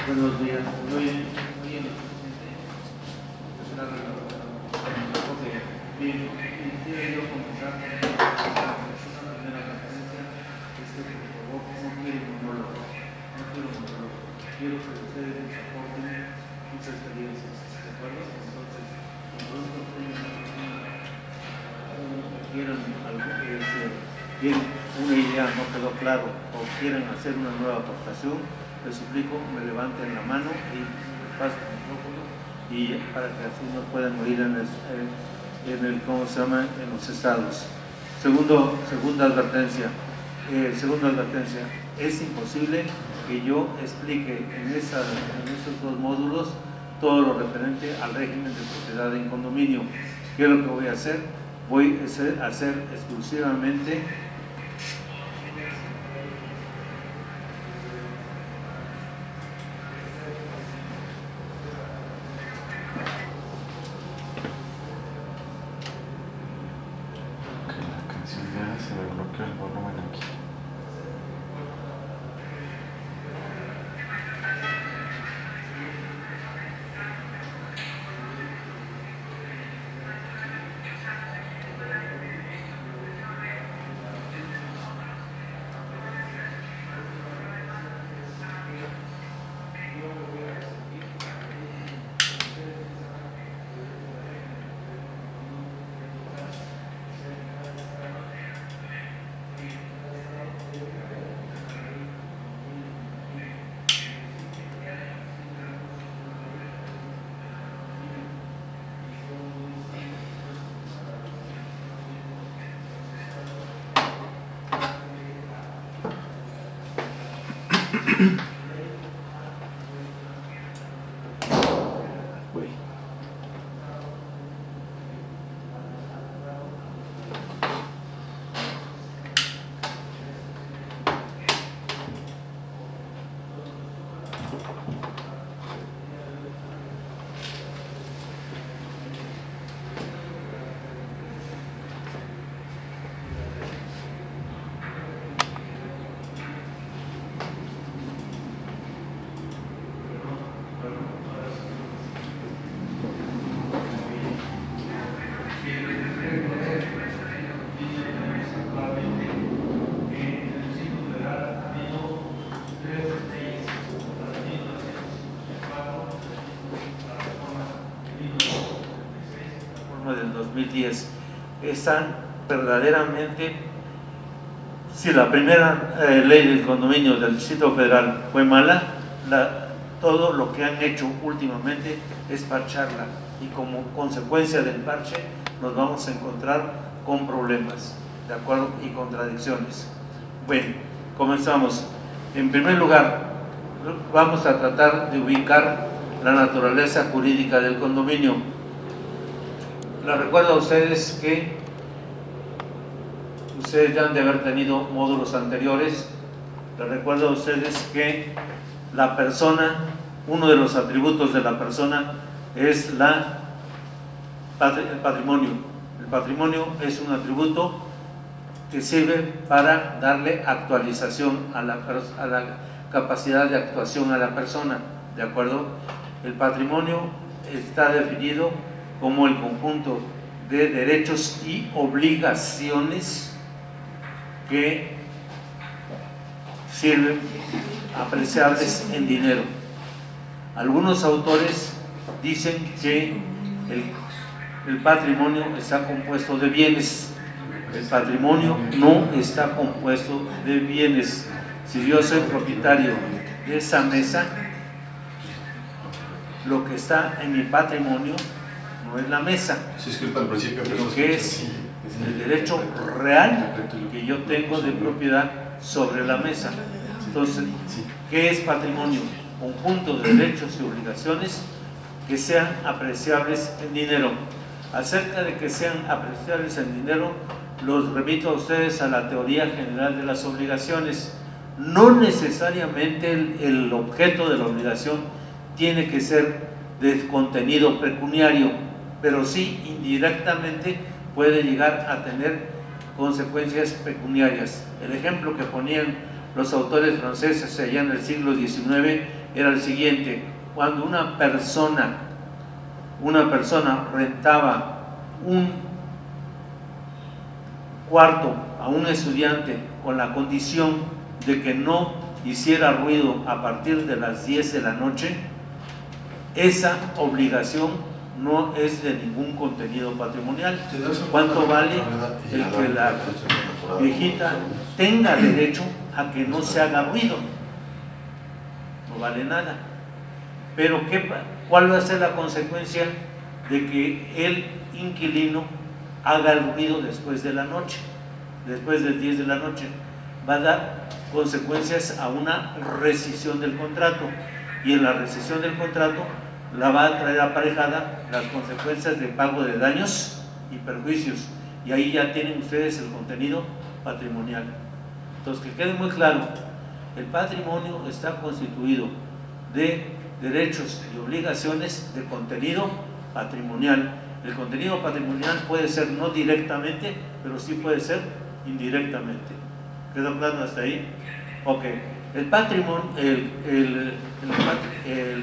Buenos días. Muy bien. Bien, quisiera yo comenzar con una primera referencia. Por favor, no quiero monólogo. Quiero que ustedes nos aporten muchas experiencias. ¿De acuerdo? Entonces, de pronto quieran tienen una idea, no quedó claro, o quieren hacer una nueva aportación, les suplico, me levanten la mano y me pasen el micrófono, y para que así nos puedan oír ¿cómo se llama? En los estados. Segunda advertencia, es imposible que yo explique en esos dos módulos todo lo referente al régimen de propiedad en condominio. ¿Qué es lo que voy a hacer? Voy a hacer exclusivamente se me bloqueó el volumen aquí. del 2010 están verdaderamente, si la primera ley del condominio del Distrito Federal fue mala, todo lo que han hecho últimamente es parcharla, y como consecuencia del parche nos vamos a encontrar con problemas, ¿de acuerdo? Y contradicciones. Bueno, comenzamos. En primer lugar, vamos a tratar de ubicar la naturaleza jurídica del condominio. Les recuerdo a ustedes que ustedes ya han de haber tenido módulos anteriores. Les recuerdo a ustedes que la persona, uno de los atributos de la persona es el patrimonio. El patrimonio es un atributo que sirve para darle actualización a la capacidad de actuación a la persona, ¿de acuerdo? El patrimonio está definido como el conjunto de derechos y obligaciones que sirven apreciables en dinero. Algunos autores dicen que el patrimonio está compuesto de bienes. El patrimonio no está compuesto de bienes. Si yo soy propietario de esa mesa, lo que está en mi patrimonio no es la mesa, lo que es el derecho real que yo tengo de propiedad sobre la mesa. Entonces, ¿qué es patrimonio? Conjunto de derechos y obligaciones que sean apreciables en dinero. Acerca de que sean apreciables en dinero, los remito a ustedes a la teoría general de las obligaciones. No necesariamente el objeto de la obligación tiene que ser de contenido pecuniario, pero sí indirectamente puede llegar a tener consecuencias pecuniarias. El ejemplo que ponían los autores franceses allá en el siglo XIX era el siguiente: cuando una persona rentaba un cuarto a un estudiante con la condición de que no hiciera ruido a partir de las 10 de la noche, esa obligación no es de ningún contenido patrimonial. ¿Cuánto vale el que la viejita tenga derecho a que no se haga ruido? No vale nada. Pero ¿cuál va a ser la consecuencia de que el inquilino haga el ruido después de la noche, después de 10 de la noche? Va a dar consecuencias a una rescisión del contrato, y en la rescisión del contrato la va a traer aparejada las consecuencias de pago de daños y perjuicios, y ahí ya tienen ustedes el contenido patrimonial. Entonces, que quede muy claro, el patrimonio está constituido de derechos y obligaciones de contenido patrimonial. El contenido patrimonial puede ser no directamente, pero sí puede ser indirectamente. ¿Quedó claro hasta ahí? Ok. El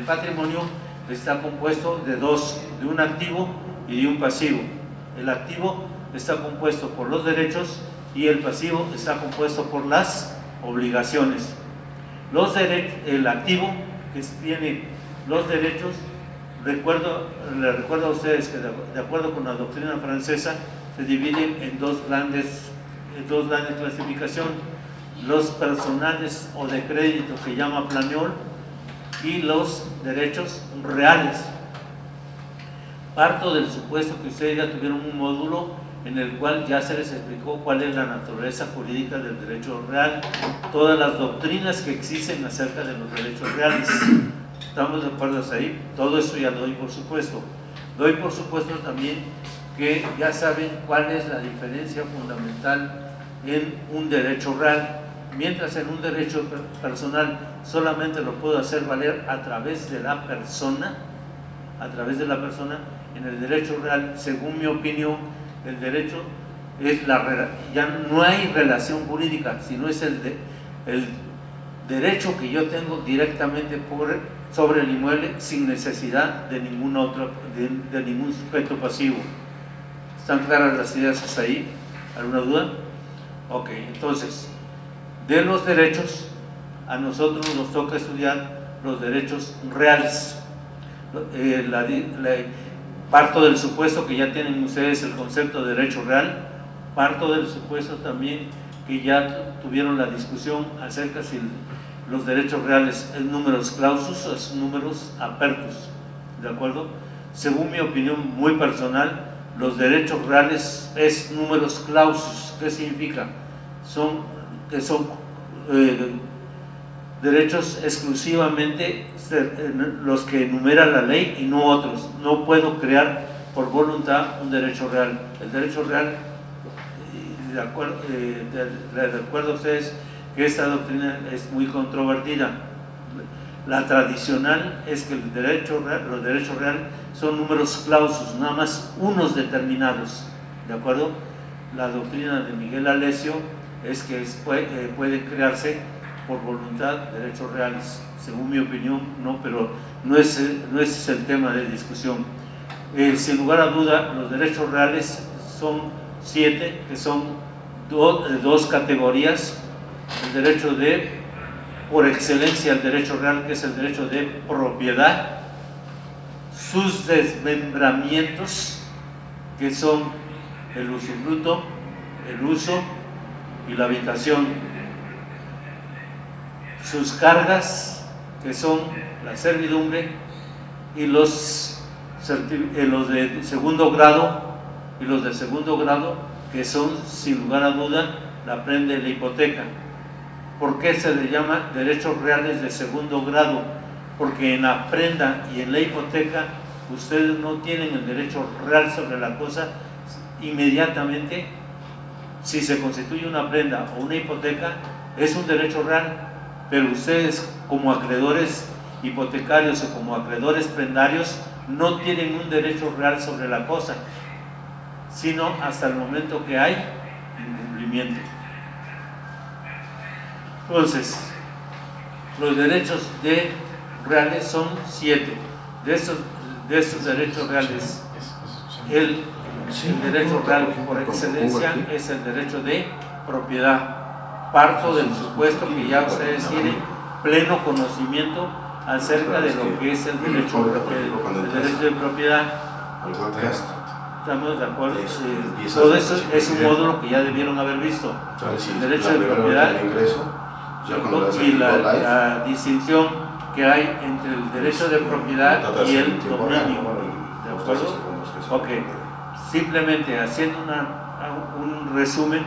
patrimonio está compuesto de un activo y de un pasivo. El activo está compuesto por los derechos y el pasivo está compuesto por las obligaciones. El activo, que tiene los derechos, les recuerdo a ustedes que de acuerdo con la doctrina francesa se dividen en dos grandes clasificaciones: los personales o de crédito, que llama Planiol, y los derechos reales. Parto del supuesto que ustedes ya tuvieron un módulo en el cual ya se les explicó cuál es la naturaleza jurídica del derecho real, todas las doctrinas que existen acerca de los derechos reales. ¿Estamos de acuerdo hasta ahí? Todo esto ya lo doy por supuesto. Doy por supuesto también que ya saben cuál es la diferencia fundamental en un derecho real. Mientras en un derecho personal solamente lo puedo hacer valer a través de la persona, en el derecho real, según mi opinión, el derecho es ya no hay relación jurídica, sino es el derecho que yo tengo directamente sobre el inmueble, sin necesidad de ningún sujeto pasivo. ¿Están claras las ideas hasta ahí? ¿Alguna duda? Ok, entonces, de los derechos, a nosotros nos toca estudiar los derechos reales. Parto del supuesto que ya tienen ustedes el concepto de derecho real. Parto del supuesto también que ya tuvieron la discusión acerca si los derechos reales es numerus clausus o es numerus apertus. ¿De acuerdo? Según mi opinión muy personal, los derechos reales es numerus clausus. ¿Qué significa? Son derechos exclusivamente los que enumera la ley y no otros. No puedo crear por voluntad un derecho real. El derecho real, de acuerdo a ustedes que esta doctrina es muy controvertida. La tradicional es que los derechos reales son números clausus, nada más unos determinados. ¿De acuerdo? La doctrina de Miguel Alessio es que puede crearse por voluntad derechos reales. Según mi opinión, no, pero no es el tema de discusión. Sin lugar a duda, los derechos reales son 7, que son dos categorías. El derecho por excelencia, el derecho real, que es el derecho de propiedad, sus desmembramientos, que son el usufructo, el uso y la habitación, sus cargas, que son la servidumbre, y los de segundo grado, que son, sin lugar a duda, la prenda y la hipoteca. ¿Por qué se le llama derechos reales de segundo grado? Porque en la prenda y en la hipoteca ustedes no tienen el derecho real sobre la cosa inmediatamente. Si se constituye una prenda o una hipoteca, es un derecho real, pero ustedes, como acreedores hipotecarios o como acreedores prendarios, no tienen un derecho real sobre la cosa, sino hasta el momento que hay incumplimiento. Entonces, los derechos reales son 7. De estos derechos reales, el derecho real por excelencia es el derecho de propiedad. Parto del supuesto que ya ustedes tienen pleno conocimiento acerca de lo que es el derecho de propiedad. ¿Estamos de acuerdo? Todo eso es un módulo que ya debieron haber visto. El derecho de propiedad y la distinción que hay entre el derecho de propiedad y el dominio. ¿De acuerdo? Ok. Simplemente haciendo un resumen,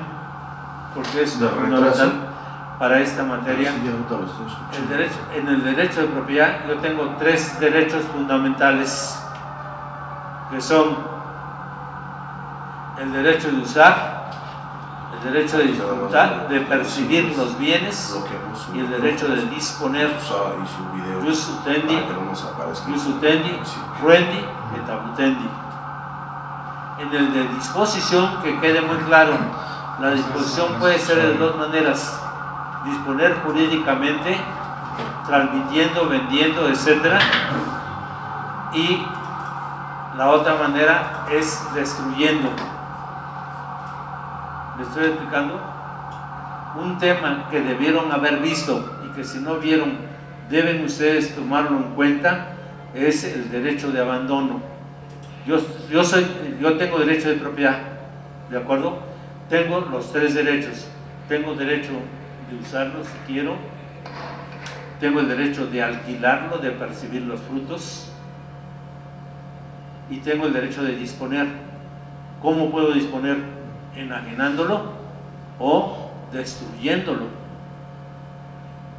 porque es fundamental para esta materia. En el derecho de propiedad yo tengo 3 derechos fundamentales, que son el derecho de usar, el derecho de disfrutar, de percibir los bienes, y el derecho de disponer. Jus utendi, ruendi et abutendi. En el de disposición, que quede muy claro, la disposición puede ser de 2 maneras: disponer jurídicamente, transmitiendo, vendiendo, etc. Y la otra manera es destruyendo. ¿Me estoy explicando? Un tema que debieron haber visto y que si no vieron deben ustedes tomarlo en cuenta es el derecho de abandono. Yo tengo derecho de propiedad, ¿de acuerdo? Tengo los 3 derechos. Tengo derecho de usarlo si quiero, tengo el derecho de alquilarlo, de percibir los frutos, y tengo el derecho de disponer. ¿Cómo puedo disponer? Enajenándolo o destruyéndolo.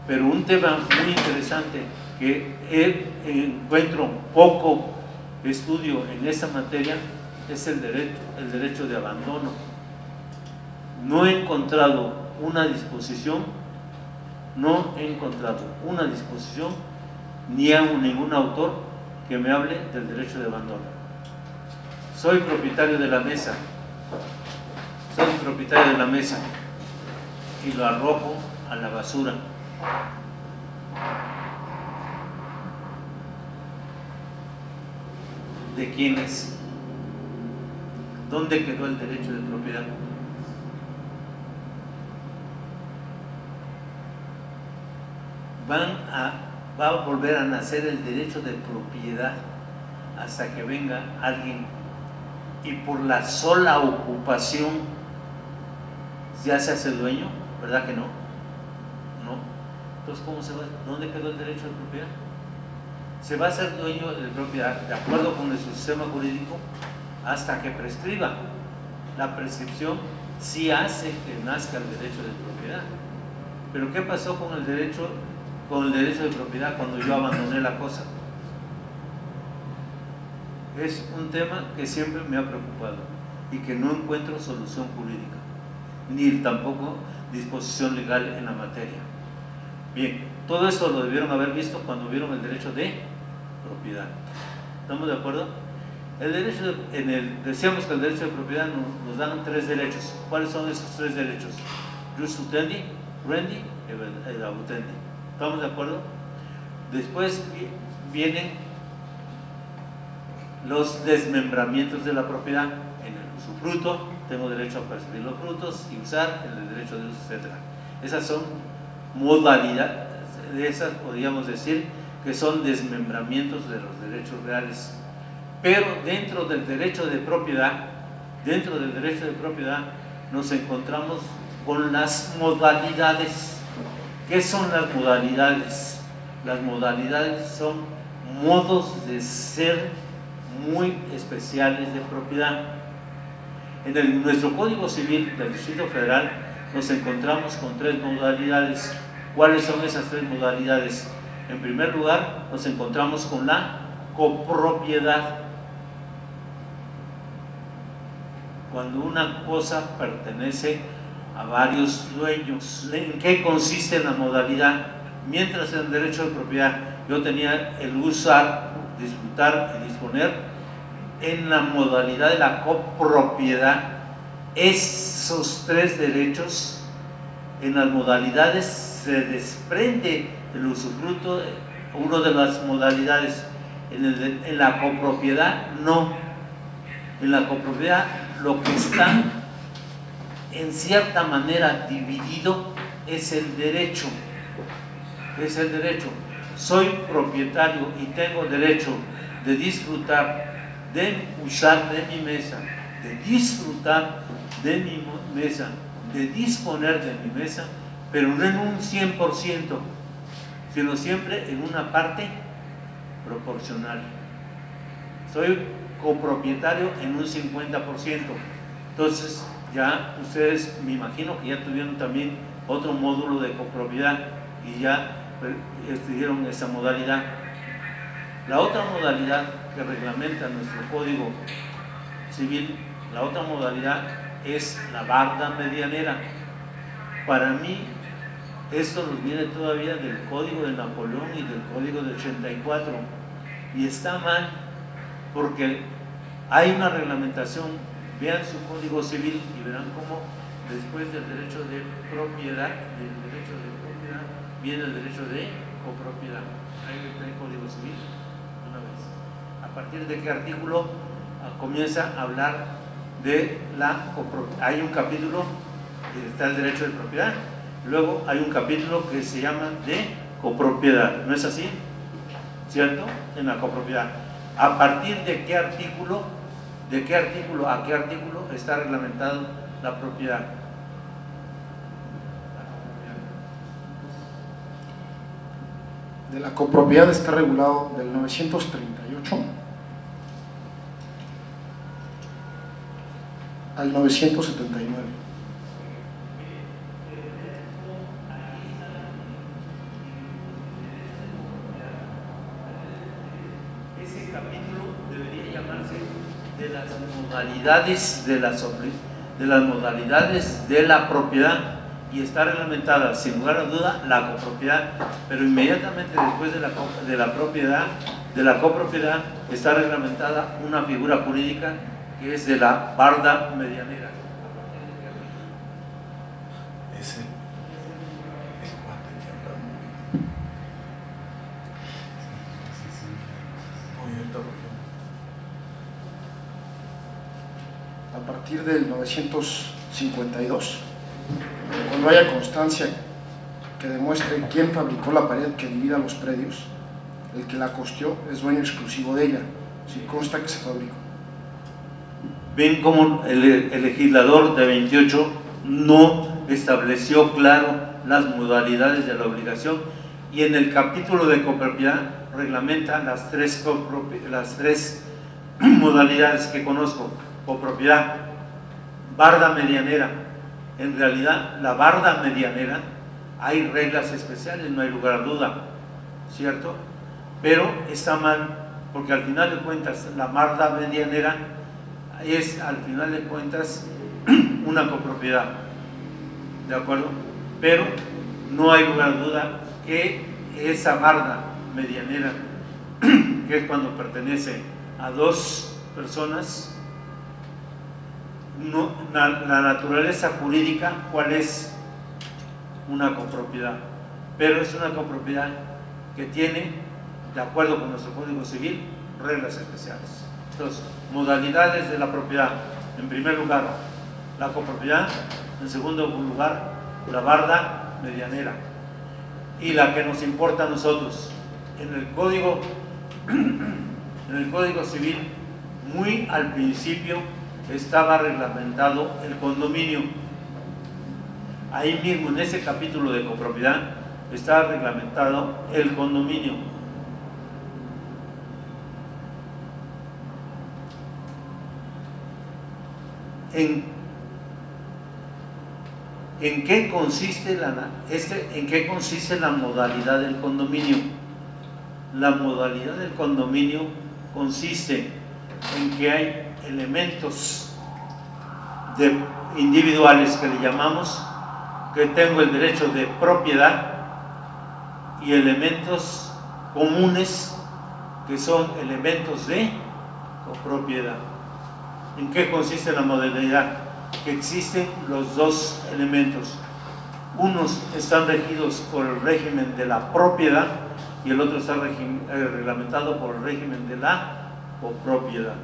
Pero un tema muy interesante que encuentro poco estudio en esta materia es el derecho de abandono. No he encontrado una disposición, ni a ningún autor que me hable del derecho de abandono. Soy propietario de la mesa, y lo arrojo a la basura. ¿De quién es? ¿Dónde quedó el derecho de propiedad? Va a volver a nacer el derecho de propiedad hasta que venga alguien y por la sola ocupación ya se hace dueño, ¿verdad que no? No. Entonces, ¿cómo se va? ¿Dónde quedó el derecho de propiedad? Se va a ser dueño de propiedad de acuerdo con nuestro sistema jurídico hasta que prescriba. La prescripción sí hace que nazca el derecho de propiedad. Pero ¿qué pasó con el derecho de propiedad cuando yo abandoné la cosa? Es un tema que siempre me ha preocupado y que no encuentro solución jurídica, ni tampoco disposición legal en la materia. Bien, todo esto lo debieron haber visto cuando vieron el derecho de propiedad. ¿Estamos de acuerdo? Decíamos que el derecho de propiedad nos dan 3 derechos. ¿Cuáles son esos 3 derechos? Jus utendi, ruendi et abutendi. ¿Estamos de acuerdo? Después vienen los desmembramientos de la propiedad. En el usufruto tengo derecho a percibir los frutos y usar, en el derecho de uso, etc. Esas son modalidades, de esas podríamos decir que son desmembramientos de los derechos reales. Pero dentro del derecho de propiedad, nos encontramos con las modalidades. ¿Qué son las modalidades? Las modalidades son modos de ser muy especiales de propiedad. En nuestro Código Civil del Distrito Federal nos encontramos con 3 modalidades. ¿Cuáles son esas 3 modalidades? En primer lugar, nos encontramos con la copropiedad. Cuando una cosa pertenece a varios dueños. ¿En qué consiste la modalidad? Mientras en el derecho de propiedad yo tenía el usar, disfrutar y disponer, en la modalidad de la copropiedad, esos 3 derechos, en las modalidades se desprende el usufructo, una de las modalidades. En la copropiedad no. En la copropiedad lo que está en cierta manera dividido es el derecho. Es el derecho. Soy propietario y tengo derecho de disfrutar, de usar de mi mesa, de disfrutar de mi mesa, de disponer de mi mesa, pero no en un 100%, sino siempre en una parte proporcional. Soy copropietario en un 50%. Entonces ya ustedes, me imagino que ya tuvieron también otro módulo de copropiedad y ya estudiaron esa modalidad. La otra modalidad que reglamenta nuestro Código Civil, la otra modalidad es la barda medianera. Para mí esto nos viene todavía del Código de Napoleón y del Código de 84 y está mal porque hay una reglamentación. Vean su Código Civil y verán cómo después del derecho de propiedad, viene el derecho de copropiedad. Ahí está el Código Civil una vez. ¿A partir de qué artículo comienza a hablar de la copropiedad? Hay un capítulo que está el derecho de propiedad, luego hay un capítulo que se llama de copropiedad, ¿no es así? ¿Cierto? En la copropiedad. ¿A partir de qué artículo? ¿De qué artículo a qué artículo está reglamentado la propiedad? De la copropiedad está regulado del 938 al 979. Ese capítulo debería llamarse de las modalidades de la propiedad y está reglamentada sin lugar a duda la copropiedad, pero inmediatamente después de la copropiedad está reglamentada una figura jurídica que es de la barda medianera. A partir del 952, cuando haya constancia que demuestre quién fabricó la pared que divida los predios, el que la costeó es dueño exclusivo de ella, si consta que se fabricó. Ven cómo el legislador de 28 no estableció claro las modalidades de la obligación, y en el capítulo de copropiedad reglamenta las tres modalidades que conozco: copropiedad, barda medianera. En realidad la barda medianera hay reglas especiales, no hay lugar a duda, ¿cierto? Pero está mal, porque al final de cuentas la barda medianera es al final de cuentas una copropiedad, ¿de acuerdo? Pero no hay lugar a duda que esa barda medianera, que es cuando pertenece a dos personas, no, la naturaleza jurídica, ¿cuál es? Una copropiedad, pero es una copropiedad que tiene, de acuerdo con nuestro Código Civil, reglas especiales. Entonces, modalidades de la propiedad: en primer lugar la copropiedad, en segundo lugar la barda medianera, y la que nos importa a nosotros en el Código Civil, muy al principio estaba reglamentado el condominio. Ahí mismo en ese capítulo de copropiedad está reglamentado el condominio. ¿En qué consiste la modalidad del condominio? La modalidad del condominio consiste en que hay elementos individuales que le llamamos, que tengo el derecho de propiedad, y elementos comunes que son elementos de copropiedad. ¿En qué consiste la modalidad? Que existen los dos elementos. Unos están regidos por el régimen de la propiedad y el otro está reglamentado por el régimen de la copropiedad.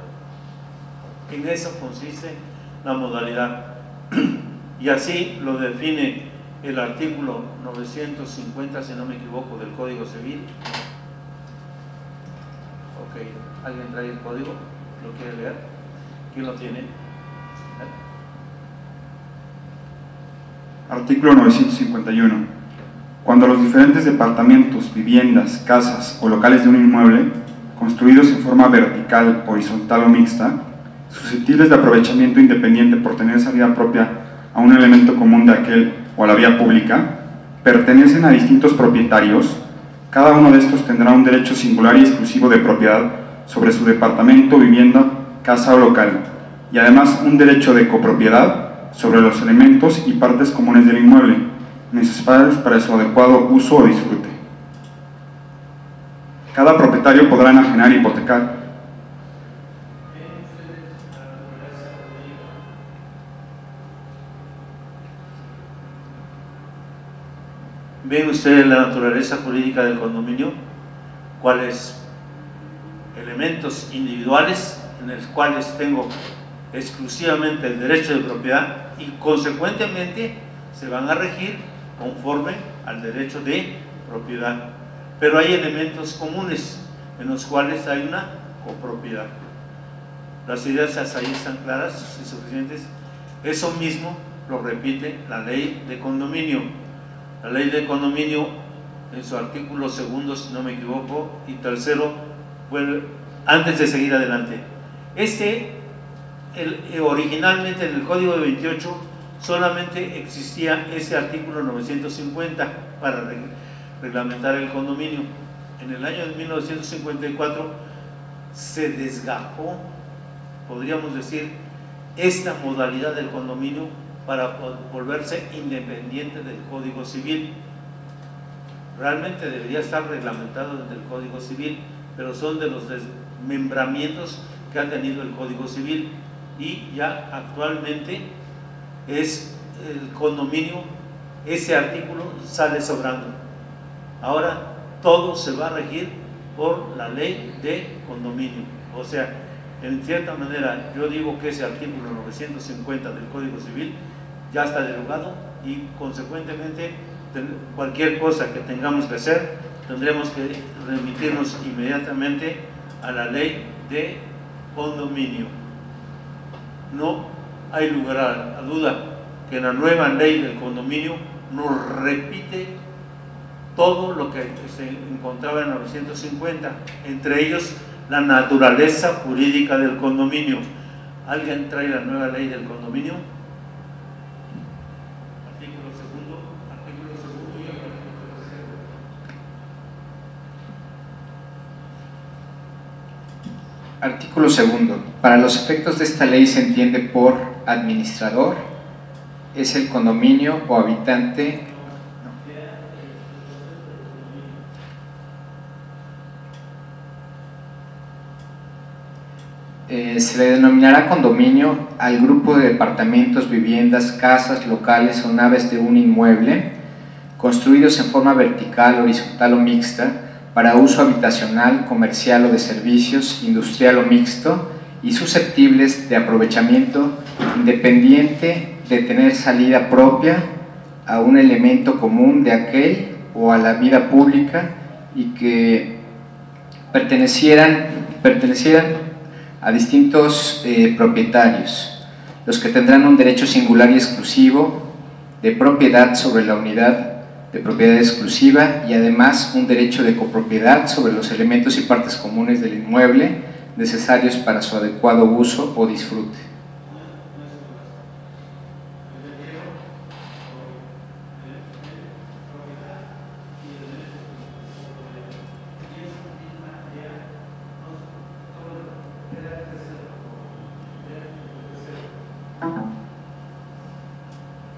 En eso consiste la modalidad y así lo define el artículo 950, si no me equivoco, del Código Civil. Ok, ¿alguien trae el código? ¿Lo quiere leer? ¿Quién lo tiene? Artículo 951. Cuando los diferentes departamentos, viviendas, casas o locales de un inmueble, construidos en forma vertical, horizontal o mixta, susceptibles de aprovechamiento independiente por tener salida propia a un elemento común de aquel o a la vía pública, pertenecen a distintos propietarios, cada uno de estos tendrá un derecho singular y exclusivo de propiedad sobre su departamento, vivienda, casa o local, y además un derecho de copropiedad sobre los elementos y partes comunes del inmueble, necesarios para su adecuado uso o disfrute. Cada propietario podrá enajenar y hipotecar. ¿Ven ustedes la naturaleza jurídica del condominio? ¿Cuáles elementos individuales en los cuales tengo exclusivamente el derecho de propiedad y consecuentemente se van a regir conforme al derecho de propiedad? Pero hay elementos comunes en los cuales hay una copropiedad. Las ideas ahí están claras y suficientes. Eso mismo lo repite la ley de condominio. La ley de condominio, en su artículo segundo, si no me equivoco, y tercero, antes de seguir adelante. Originalmente en el Código de 28 solamente existía ese artículo 950 para reglamentar el condominio. En el año de 1954 se desgajó, podríamos decir, esta modalidad del condominio para volverse independiente del Código Civil. Realmente debería estar reglamentado desde el Código Civil, pero son de los desmembramientos que ha tenido el Código Civil, y ya actualmente es el condominio, ese artículo sale sobrando. Ahora todo se va a regir por la ley de condominio. O sea, en cierta manera yo digo que ese artículo 950 del Código Civil ya está derogado y consecuentemente cualquier cosa que tengamos que hacer tendremos que remitirnos inmediatamente a la ley de condominio. No hay lugar a duda que la nueva ley del condominio nos repite todo lo que se encontraba en 950, entre ellos la naturaleza jurídica del condominio. ¿Alguien trae la nueva ley del condominio? Artículo segundo y artículo tercero. Artículo segundo. Para los efectos de esta ley se entiende por administrador, es el condominio o habitante. Se le denominará condominio al grupo de departamentos, viviendas, casas, locales o naves de un inmueble construidos en forma vertical, horizontal o mixta para uso habitacional, comercial o de servicios, industrial o mixto y susceptibles de aprovechamiento independiente de tener salida propia a un elemento común de aquel o a la vida pública y que pertenecieran a distintos propietarios, los que tendrán un derecho singular y exclusivo de propiedad sobre la unidad de propiedad exclusiva y además un derecho de copropiedad sobre los elementos y partes comunes del inmueble necesarios para su adecuado uso o disfrute.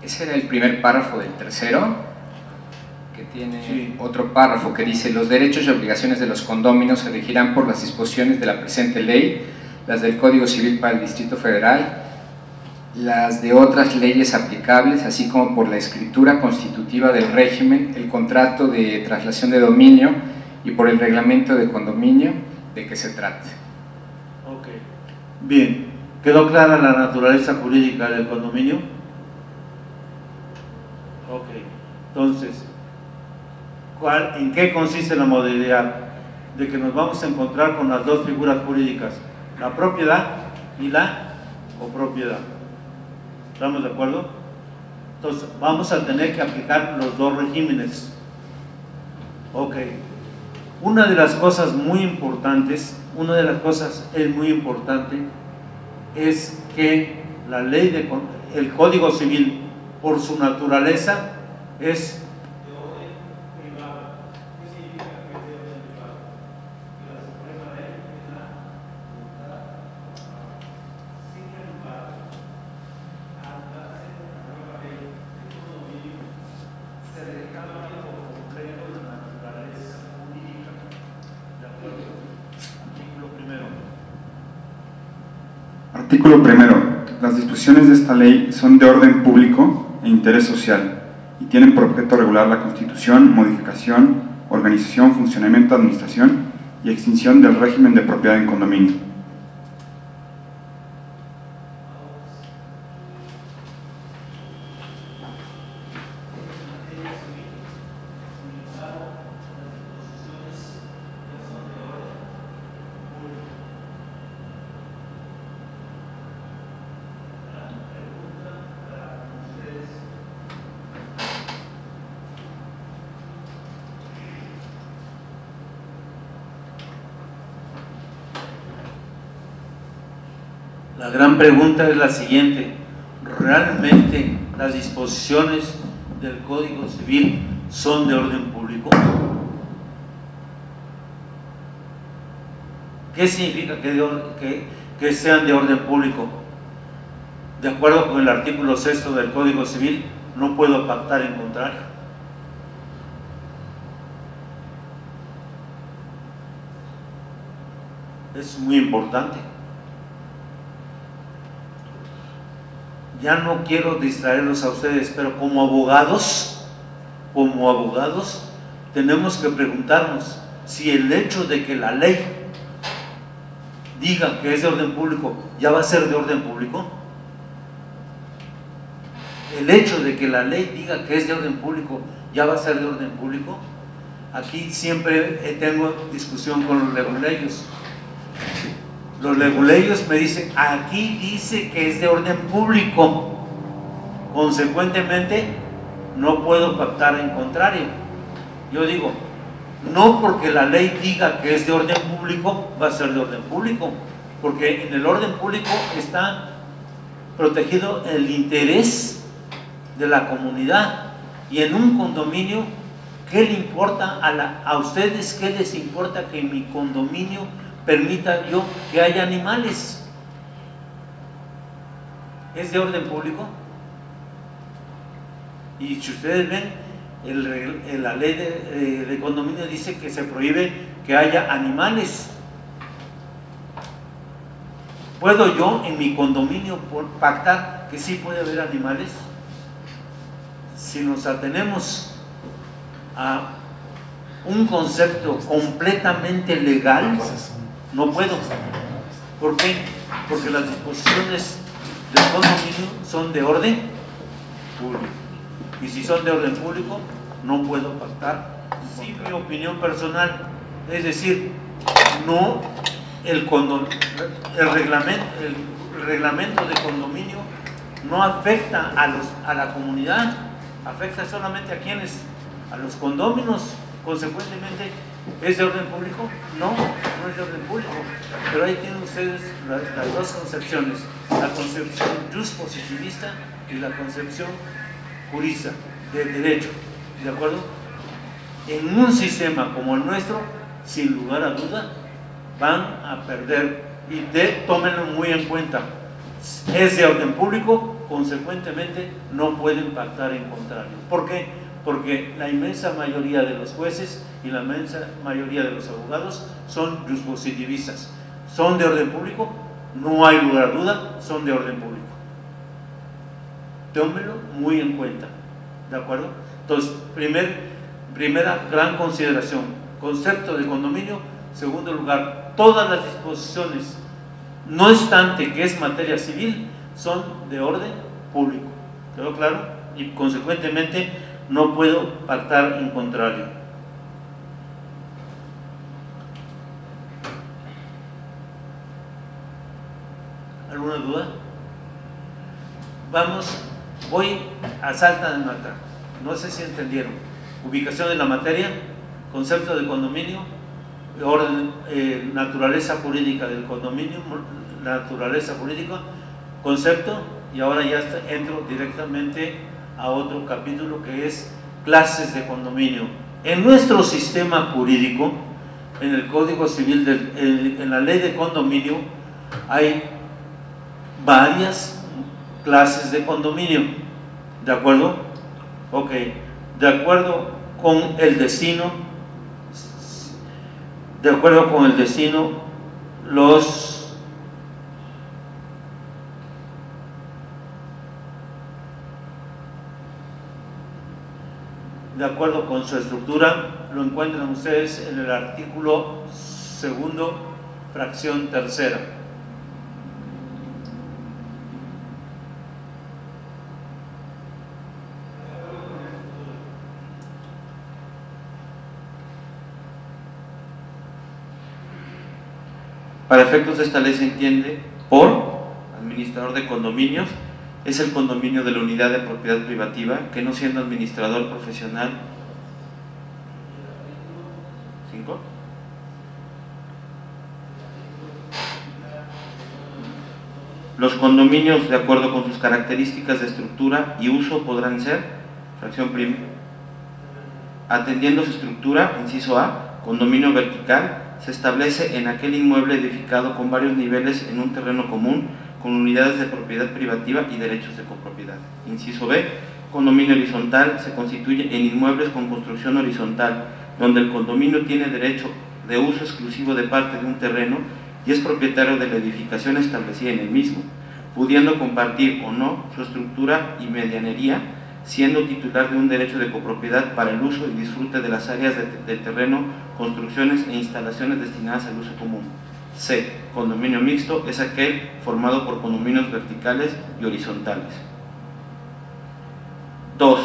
Ese era el primer párrafo del tercero, que tiene otro párrafo que dice: los derechos y obligaciones de los condóminos se regirán por las disposiciones de la presente ley, las del Código Civil para el Distrito Federal, las de otras leyes aplicables, así como por la escritura constitutiva del régimen, el contrato de traslación de dominio y por el reglamento de condominio de que se trate. Ok, bien, ¿quedó clara la naturaleza jurídica del condominio? Ok, entonces, ¿en qué consiste la modalidad? De que nos vamos a encontrar con las dos figuras jurídicas, la propiedad y la copropiedad. ¿Estamos de acuerdo? Entonces, vamos a tener que aplicar los dos regímenes. Ok, una de las cosas muy importantes, es que la ley el Código Civil, por su naturaleza, es de orden privado. ¿Qué significa que es de orden privado? Que la Suprema Ley es la voluntad sin lugar a darse la nueva ley de condominio, se reclama por completo la naturaleza jurídica. ¿De acuerdo? Artículo primero. Artículo primero. Las disposiciones de esta ley son de orden público e interés social y tienen por objeto regular la constitución, modificación, organización, funcionamiento, administración y extinción del régimen de propiedad en condominio. La gran pregunta es la siguiente: ¿realmente las disposiciones del Código Civil son de orden público? ¿Qué significa que sean de orden público? De acuerdo con el artículo 6 del Código Civil, no puedo pactar en contrario. Es muy importante. Ya no quiero distraerlos a ustedes, pero como abogados, tenemos que preguntarnos si el hecho de que la ley diga que es de orden público, ¿ya va a ser de orden público? El hecho de que la ley diga que es de orden público, ¿ya va a ser de orden público? Aquí siempre tengo discusión con los leguleyos. Los leguleyos me dicen, aquí dice que es de orden público, consecuentemente no puedo pactar en contrario. Yo digo, no porque la ley diga que es de orden público, va a ser de orden público, porque en el orden público está protegido el interés de la comunidad, y en un condominio, ¿qué le importa a ustedes? ¿Qué les importa que en mi condominio permita yo que haya animales? ¿Es de orden público? Y si ustedes ven, la ley de condominio dice que se prohíbe que haya animales. ¿Puedo yo en mi condominio pactar que sí puede haber animales? Si nos atenemos a un concepto completamente legal, no puedo. ¿Por qué? Porque las disposiciones del condominio son de orden público. Y si son de orden público, no puedo pactar. Sí, mi opinión personal, es decir, no el reglamento de condominio no afecta a la comunidad, afecta solamente a quienes, a los condóminos. Consecuentemente, ¿es de orden público? No, no es de orden público. Pero ahí tienen ustedes las dos concepciones, la concepción juspositivista y la concepción jurista del derecho. ¿De acuerdo? En un sistema como el nuestro, sin lugar a duda, van a perder, y tómenlo muy en cuenta. Es de orden público, consecuentemente no pueden pactar en contrario. ¿Por qué? Porque la inmensa mayoría de los jueces y la inmensa mayoría de los abogados son juspositivistas. ¿Son de orden público? No hay lugar a duda, son de orden público. Tómenlo muy en cuenta. ¿De acuerdo? Entonces, primera gran consideración. concepto de condominio. Segundo lugar, todas las disposiciones, no obstante que es materia civil, son de orden público. ¿Quedó claro? Y consecuentemente no puedo pactar en contrario. ¿Alguna duda? Voy a Salta de Mata. No sé si entendieron. Ubicación de la materia, concepto de condominio, orden, naturaleza jurídica del condominio, naturaleza jurídica, concepto, y ahora ya entro directamente a otro capítulo que es clases de condominio. En nuestro sistema jurídico, en el Código Civil, en la ley de condominio, hay varias clases de condominio. ¿De acuerdo? Ok. De acuerdo con el destino, de acuerdo con su estructura, lo encuentran ustedes en el artículo 2º, fracción 3ª. Para efectos de esta ley se entiende por administrador de condominios, es el condominio de la unidad de propiedad privativa que, no siendo administrador profesional, los condominios, de acuerdo con sus características de estructura y uso, podrán ser, fracción primera, atendiendo su estructura, inciso A, condominio vertical, se establece en aquel inmueble edificado con varios niveles en un terreno común, con unidades de propiedad privativa y derechos de copropiedad. Inciso B, condominio horizontal, se constituye en inmuebles con construcción horizontal, donde el condominio tiene derecho de uso exclusivo de parte de un terreno y es propietario de la edificación establecida en el mismo, pudiendo compartir o no su estructura y medianería, siendo titular de un derecho de copropiedad para el uso y disfrute de las áreas del terreno, construcciones e instalaciones destinadas al uso común. C. Condominio mixto es aquel formado por condominios verticales y horizontales. 2.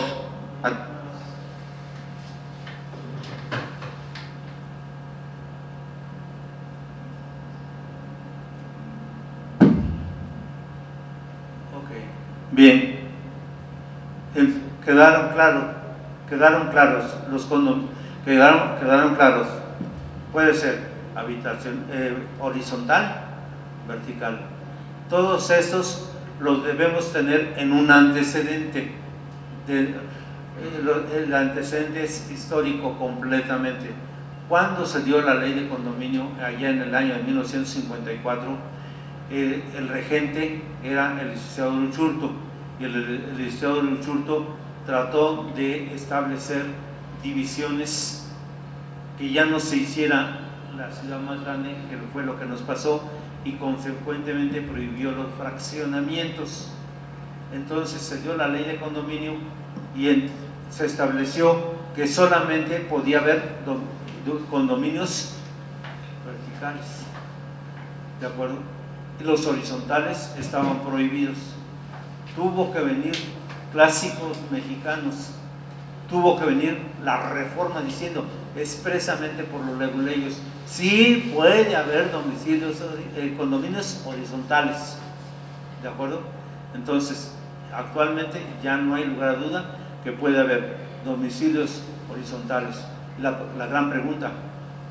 Bien, quedaron claros los condominios, quedaron claros. Puede ser habitación horizontal, vertical. Todos estos los debemos tener en un antecedente. El antecedente es histórico completamente. Cuando se dio la ley de condominio, allá en el año de 1954, el regente era el licenciado Luchurto, y el licenciado Luchurto trató de establecer divisiones, que ya no se hiciera la ciudad más grande, que fue lo que nos pasó, y consecuentemente prohibió los fraccionamientos. Entonces se dio la ley de condominio y se estableció que solamente podía haber condominios verticales, ¿de acuerdo? Y los horizontales estaban prohibidos. Tuvo que venir clásicos mexicanos, tuvo que venir la reforma diciendo expresamente por los leguleyos, sí puede haber condominios horizontales, ¿de acuerdo? Entonces, actualmente ya no hay lugar a duda que puede haber domicilios horizontales. La gran pregunta,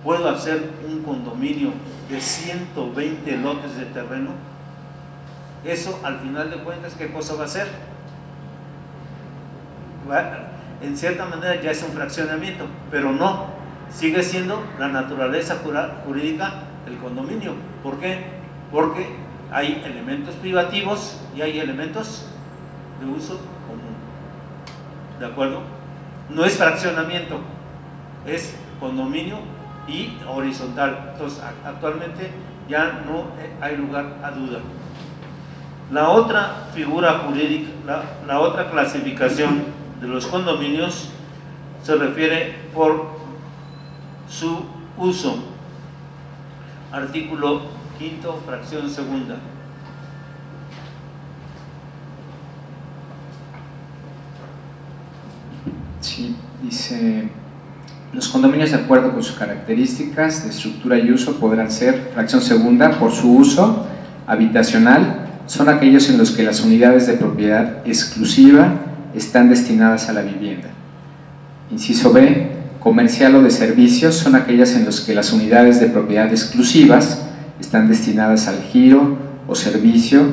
¿puedo hacer un condominio de 120 lotes de terreno? Eso, al final de cuentas, ¿qué cosa va a ser? En cierta manera ya es un fraccionamiento, pero no, sigue siendo la naturaleza jurídica del condominio. ¿Por qué? Porque hay elementos privativos y hay elementos de uso común, ¿de acuerdo? No es fraccionamiento, es condominio y horizontal. Entonces, actualmente ya no hay lugar a duda. La otra figura jurídica, la otra clasificación de los condominios se refiere por su uso. Artículo 5º, fracción segunda. Sí, dice: los condominios, de acuerdo con sus características de estructura y uso, podrán ser, fracción segunda, por su uso habitacional, son aquellos en los que las unidades de propiedad exclusiva están destinadas a la vivienda. Inciso B, comercial o de servicios, son aquellas en los que las unidades de propiedad exclusivas están destinadas al giro o servicio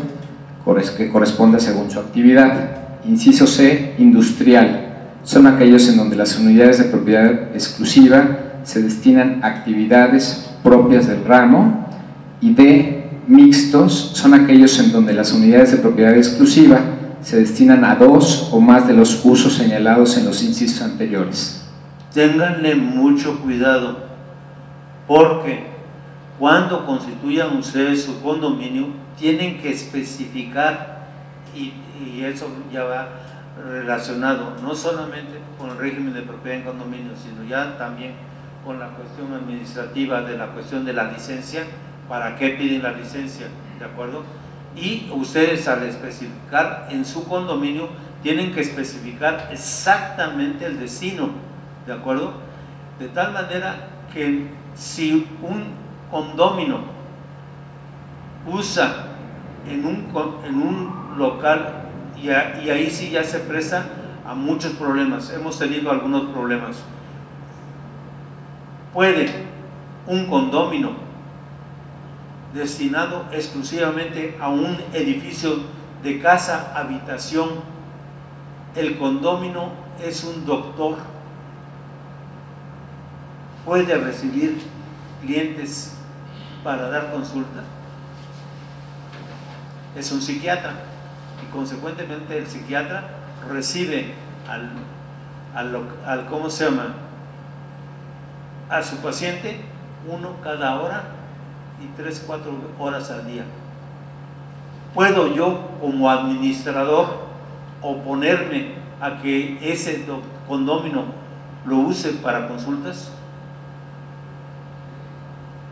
que corresponda según su actividad. Inciso C, industrial, son aquellos en donde las unidades de propiedad exclusiva se destinan a actividades propias del ramo. Y D, mixtos, son aquellos en donde las unidades de propiedad exclusiva se destinan a dos o más de los usos señalados en los incisos anteriores. Ténganle mucho cuidado, porque cuando constituyan ustedes su condominio tienen que especificar, y eso ya va relacionado no solamente con el régimen de propiedad en condominio, sino ya también con la cuestión administrativa de la cuestión de la licencia, para qué piden la licencia, ¿de acuerdo? Y ustedes, al especificar en su condominio, tienen que especificar exactamente el destino, ¿de acuerdo? De tal manera que si un condominio usa en un local, y ahí sí ya se presta a muchos problemas, hemos tenido algunos problemas. Puede un condominio destinado exclusivamente a un edificio de casa, habitación, el condominio es un doctor, puede recibir clientes para dar consulta, es un psiquiatra, y consecuentemente el psiquiatra recibe al ¿cómo se llama?, a su paciente, uno cada hora y 3-4 horas al día. ¿Puedo yo como administrador oponerme a que ese condominio lo use para consultas?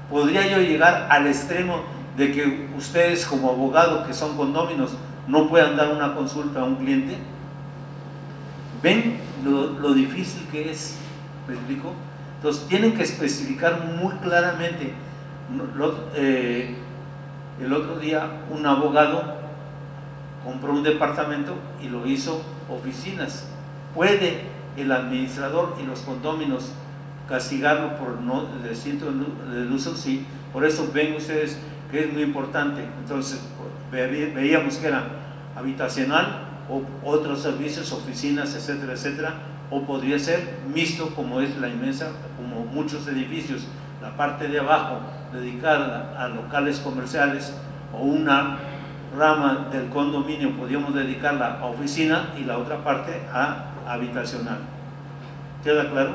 ¿Podría yo llegar al extremo de que ustedes como abogados que son condóminos no puedan dar una consulta a un cliente? ¿Ven lo difícil que es? ¿Me explico? Entonces tienen que especificar muy claramente. El otro día un abogado compró un departamento y lo hizo oficinas. ¿Puede el administrador y los condóminos castigarlo por no descinto del uso? Sí. Por eso ven ustedes que es muy importante. Entonces veíamos que era habitacional o otros servicios, oficinas, etcétera, etcétera, o podría ser mixto, como es la inmensa, como muchos edificios, la parte de abajo dedicada a locales comerciales, o una rama del condominio podríamos dedicarla a oficina y la otra parte a habitacional. ¿Queda claro?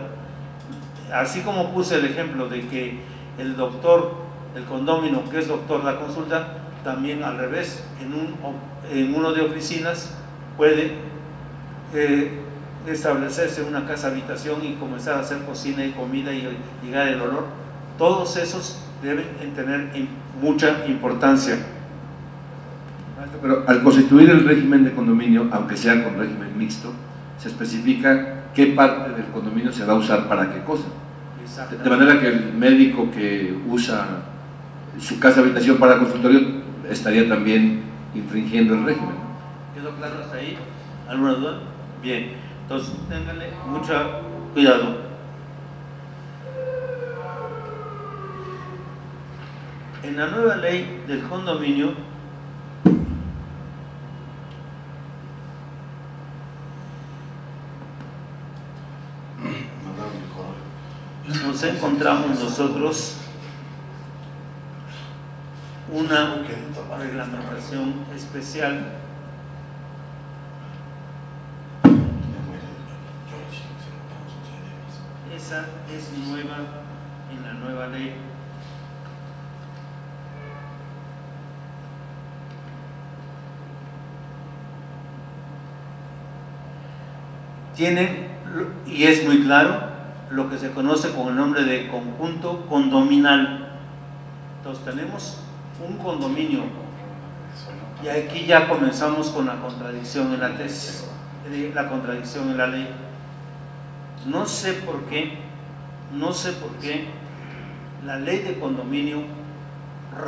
Así como puse el ejemplo de que el doctor, el condominio que es doctor da consulta, también al revés, en uno de oficinas puede establecerse una casa habitación y comenzar a hacer cocina y comida y llegar el olor. Todos esos deben tener mucha importancia. Pero al constituir el régimen de condominio, aunque sea con régimen mixto, se especifica qué parte del condominio se va a usar para qué cosa. De manera que el médico que usa su casa habitación para consultorio estaría también infringiendo el régimen. ¿Quedó claro hasta ahí? ¿Alguna duda? Bien, entonces ténganle mucho cuidado. En la nueva ley del condominio nos encontramos nosotros una reglamentación especial esa es nueva en la nueva ley. Tienen, y es muy claro, lo que se conoce con el nombre de conjunto condominal. Entonces tenemos un condominio, y aquí ya comenzamos con la contradicción en la tesis, la contradicción en la ley. No sé por qué la ley de condominio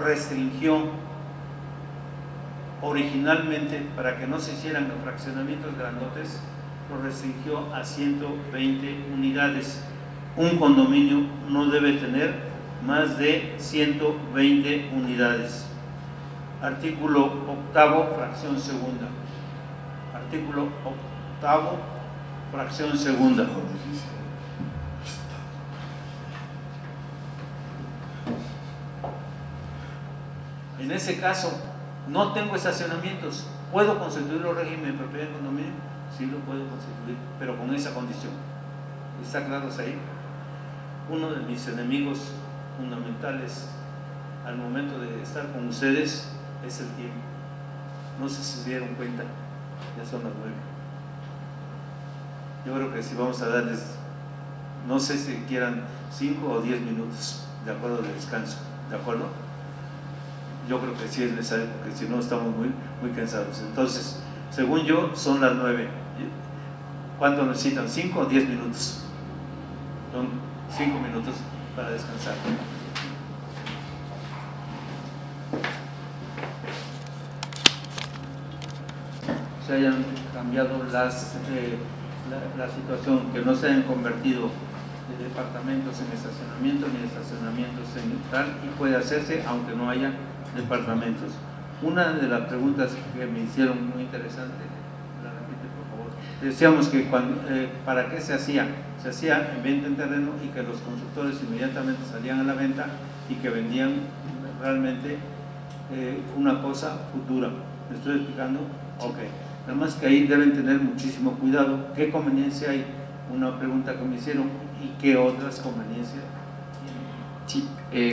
restringió originalmente, para que no se hicieran fraccionamientos grandotes, lo restringió a 120 unidades. Un condominio no debe tener más de 120 unidades. Artículo 8º, fracción segunda. Artículo 8º, fracción segunda. En ese caso, no tengo estacionamientos. ¿Puedo constituir los regímenes de propiedad en condominio? Sí, lo puedo constituir, pero con esa condición. ¿Está claro ahí? Uno de mis enemigos fundamentales al momento de estar con ustedes es el tiempo. No sé si se dieron cuenta, ya son las 9. Yo creo que si vamos a darles, no sé si quieran 5 o 10 minutos de acuerdo de descanso, ¿de acuerdo? Yo creo que sí es necesario, porque si no estamos muy cansados. Entonces, según yo, son las 9. ¿Cuánto necesitan? 5 o 10 minutos. Son 5 minutos para descansar. Se hayan cambiado la situación, que no se hayan convertido de departamentos en estacionamientos ni estacionamientos en tal, y puede hacerse aunque no haya departamentos. Una de las preguntas que me hicieron muy interesante, la repite por favor. Decíamos que ¿para qué se hacía? Se hacía en venta en terreno, y que los constructores inmediatamente salían a la venta y que vendían realmente una cosa futura. ¿Me estoy explicando? Ok. Nada más que ahí deben tener muchísimo cuidado. ¿Qué conveniencia hay? Una pregunta que me hicieron. ¿Y qué otras conveniencias tienen? Sí,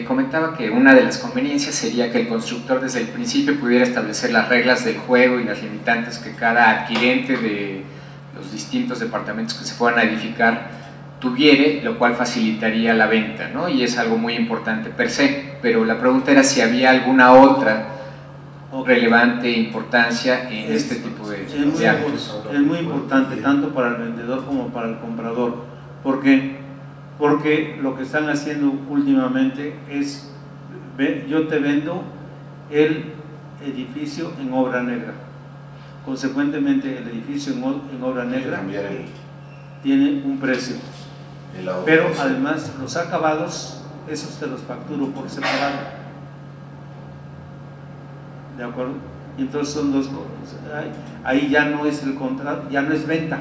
comentaba que una de las conveniencias sería que el constructor desde el principio pudiera establecer las reglas del juego y las limitantes que cada adquirente de los distintos departamentos que se fueran a edificar tuviere, lo cual facilitaría la venta, ¿no? Y es algo muy importante per se, pero la pregunta era si había alguna otra relevante importancia en este tipo de actos. Es muy importante tanto para el vendedor como para el comprador. ¿Por qué? Porque lo que están haciendo últimamente es, yo te vendo el edificio en obra negra. Consecuentemente, el edificio en obra negra tiene un precio, pero además los acabados, esos te los facturo por separado. ¿De acuerdo? Y entonces son dos cosas. Ahí ya no es el contrato, ya no es venta,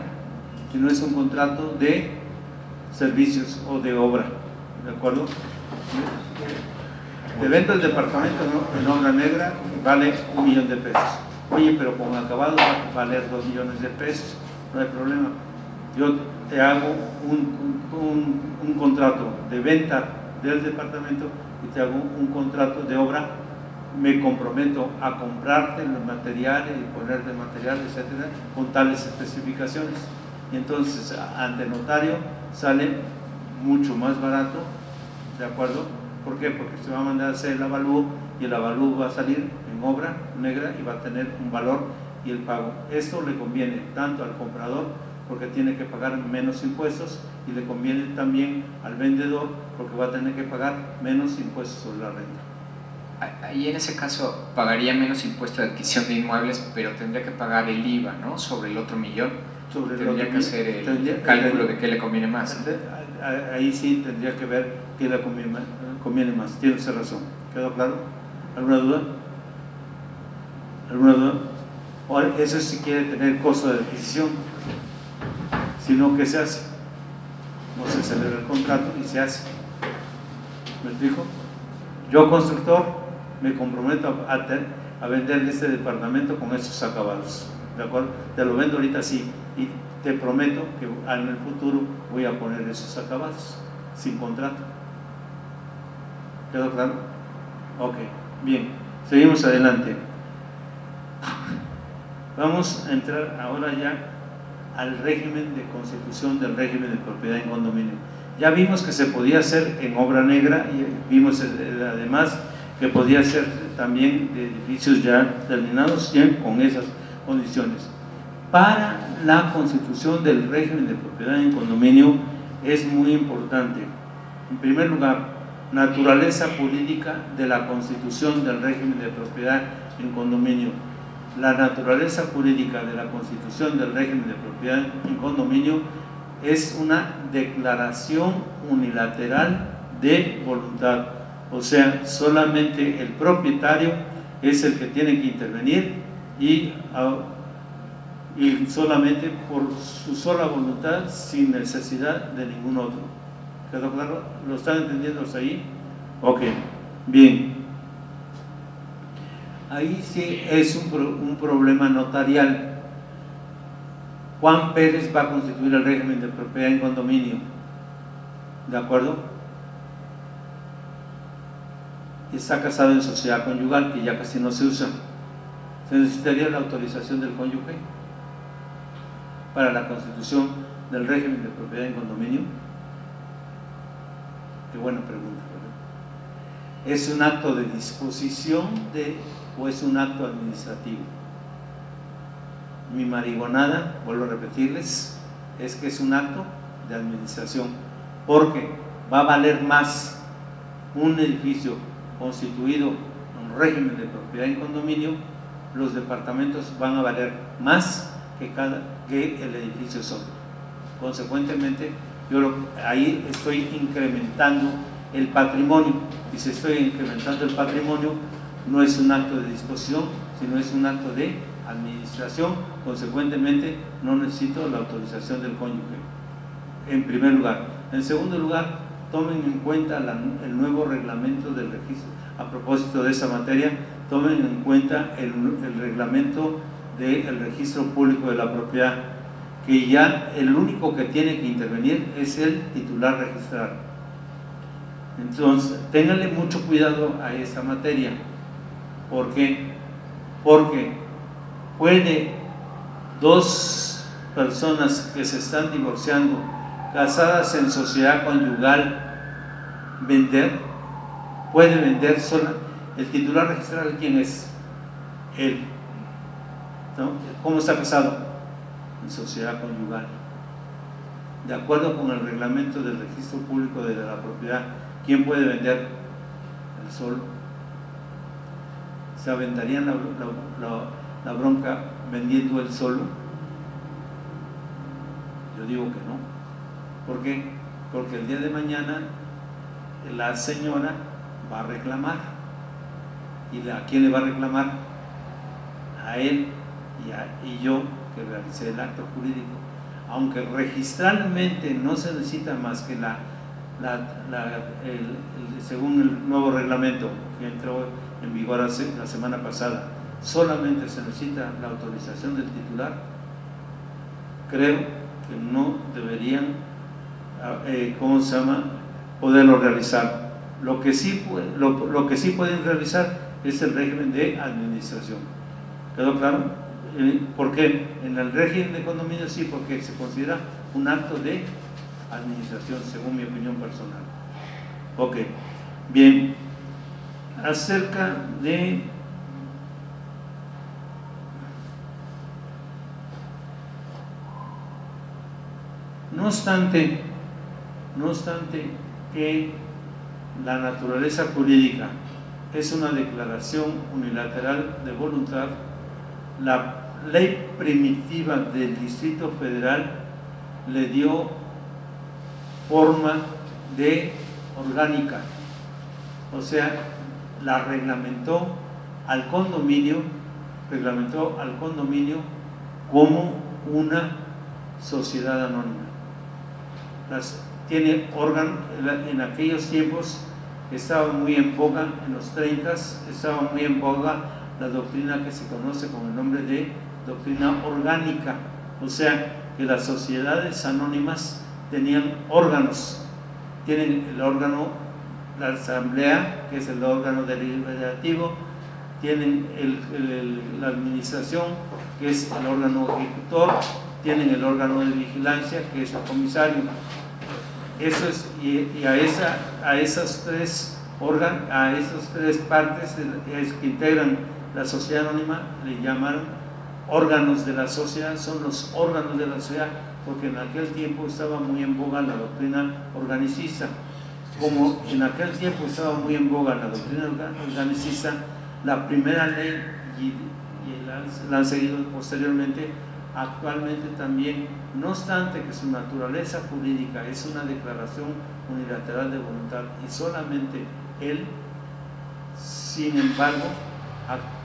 sino es un contrato de servicios o de obra. ¿De acuerdo? Te vendo el departamento en obra negra, vale 1 millón de pesos. Oye, pero con acabado va a valer 2 millones de pesos. No hay problema. Yo te hago un contrato de venta del departamento y te hago un contrato de obra. Me comprometo a comprarte los materiales y ponerte material, etcétera, con tales especificaciones. Y entonces, ante notario, sale mucho más barato, ¿de acuerdo? ¿Por qué? Porque se va a mandar a hacer el avalúo, y el avalúo va a salir en obra negra y va a tener un valor y el pago. Esto le conviene tanto al comprador, porque tiene que pagar menos impuestos, y le conviene también al vendedor, porque va a tener que pagar menos impuestos sobre la renta. Ahí en ese caso pagaría menos impuesto de adquisición de inmuebles, pero tendría que pagar el IVA, ¿no? Sobre el otro millón. Tendría que hacer el cálculo de qué le conviene más. Ahí sí tendría que ver qué le conviene más. Tienes razón. ¿Quedó claro? ¿Alguna duda? ¿Alguna duda? Ahora, eso si quiere tener costo de adquisición. Si no, ¿qué se hace? No se celebra el contrato y se hace. ¿Me explico? Yo, constructor, me comprometo a vender este departamento con estos acabados. ¿De acuerdo? Te lo vendo ahorita sí, y te prometo que en el futuro voy a poner esos acabados sin contrato. ¿Quedó claro? Ok, bien, seguimos adelante. Vamos a entrar ahora ya al régimen de constitución del régimen de propiedad en condominio. Ya vimos que se podía hacer en obra negra y vimos además que podía ser también de edificios ya terminados con esas condiciones. Para la constitución del régimen de propiedad en condominio es muy importante, en primer lugar, naturaleza jurídica de la constitución del régimen de propiedad en condominio. La naturaleza jurídica de la constitución del régimen de propiedad en condominio es una declaración unilateral de voluntad, o sea, solamente el propietario es el que tiene que intervenir y solamente por su sola voluntad, sin necesidad de ningún otro. ¿Quedó claro? ¿Lo están entendiendo hasta ahí? Ok, bien. Ahí sí es un problema notarial. Juan Pérez va a constituir el régimen de propiedad en condominio, ¿de acuerdo? Está casado en sociedad conyugal, que ya casi no se usa. ¿Se necesitaría la autorización del cónyuge para la constitución del régimen de propiedad en condominio? Qué buena pregunta, ¿verdad? ¿Es un acto de disposición o es un acto administrativo? Mi marihuanada, vuelvo a repetirles, es que es un acto de administración, porque va a valer más un edificio constituido en régimen de propiedad en condominio. Los departamentos van a valer más que el edificio solo. Consecuentemente, yo ahí estoy incrementando el patrimonio, y si estoy incrementando el patrimonio, no es un acto de disposición, sino es un acto de administración. Consecuentemente, no necesito la autorización del cónyuge, en primer lugar. En segundo lugar, tomen en cuenta el nuevo reglamento del registro. A propósito de esa materia, tomen en cuenta el reglamento del registro público de la propiedad, que ya el único que tiene que intervenir es el titular registral. Entonces, ténganle mucho cuidado a esta materia. ¿Por qué? Porque puede dos personas que se están divorciando, casadas en sociedad conyugal, puede vender sola. El titular registral, ¿quién es? Él, ¿no? ¿Cómo está casado? En sociedad conyugal. De acuerdo con el reglamento del registro público de la propiedad, ¿quién puede vender? El solo. ¿Se aventarían la bronca vendiendo el solo? Yo digo que no. ¿Por qué? Porque el día de mañana la señora va a reclamar. ¿Y a quién le va a reclamar? A él y yo, que realicé el acto jurídico. Aunque registralmente no se necesita más que según el nuevo reglamento que entró en vigor la semana pasada, solamente se necesita la autorización del titular. Creo que no deberían, poderlo realizar. Lo que sí pueden realizar es el régimen de administración. ¿Quedó claro? ¿Por qué? En el régimen de condominio sí, porque se considera un acto de administración, según mi opinión personal. Ok, bien. Acerca de no obstante que la naturaleza jurídica es una declaración unilateral de voluntad, la ley primitiva del Distrito Federal le dio forma de orgánica, o sea, la reglamentó al condominio como una sociedad anónima. Tiene órgano. En aquellos tiempos estaba muy en boga, en los 30 estaba muy en boga la doctrina que se conoce con el nombre de doctrina orgánica, o sea que las sociedades anónimas tenían órganos. Tienen el órgano, la asamblea, que es el órgano deliberativo, tienen la administración, que es el órgano ejecutor, tienen el órgano de vigilancia, que es el comisario. Eso es, y a esas tres partes que integran la sociedad anónima le llamaron órganos de la sociedad. Son los órganos de la sociedad, porque en aquel tiempo estaba muy en boga la doctrina organicista. Como en aquel tiempo estaba muy en boga la doctrina organicista, la primera ley, y la han seguido posteriormente, actualmente también, no obstante que su naturaleza jurídica es una declaración unilateral de voluntad y solamente él, sin embargo,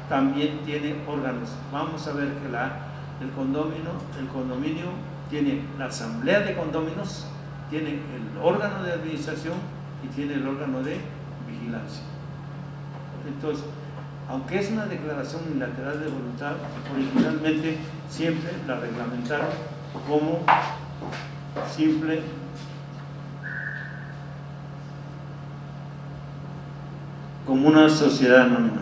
también tiene órganos. Vamos a ver que el condominio tiene la asamblea de condóminos, tiene el órgano de administración y tiene el órgano de vigilancia. Entonces, aunque es una declaración unilateral de voluntad, originalmente siempre la reglamentaron como simple como una sociedad anónima.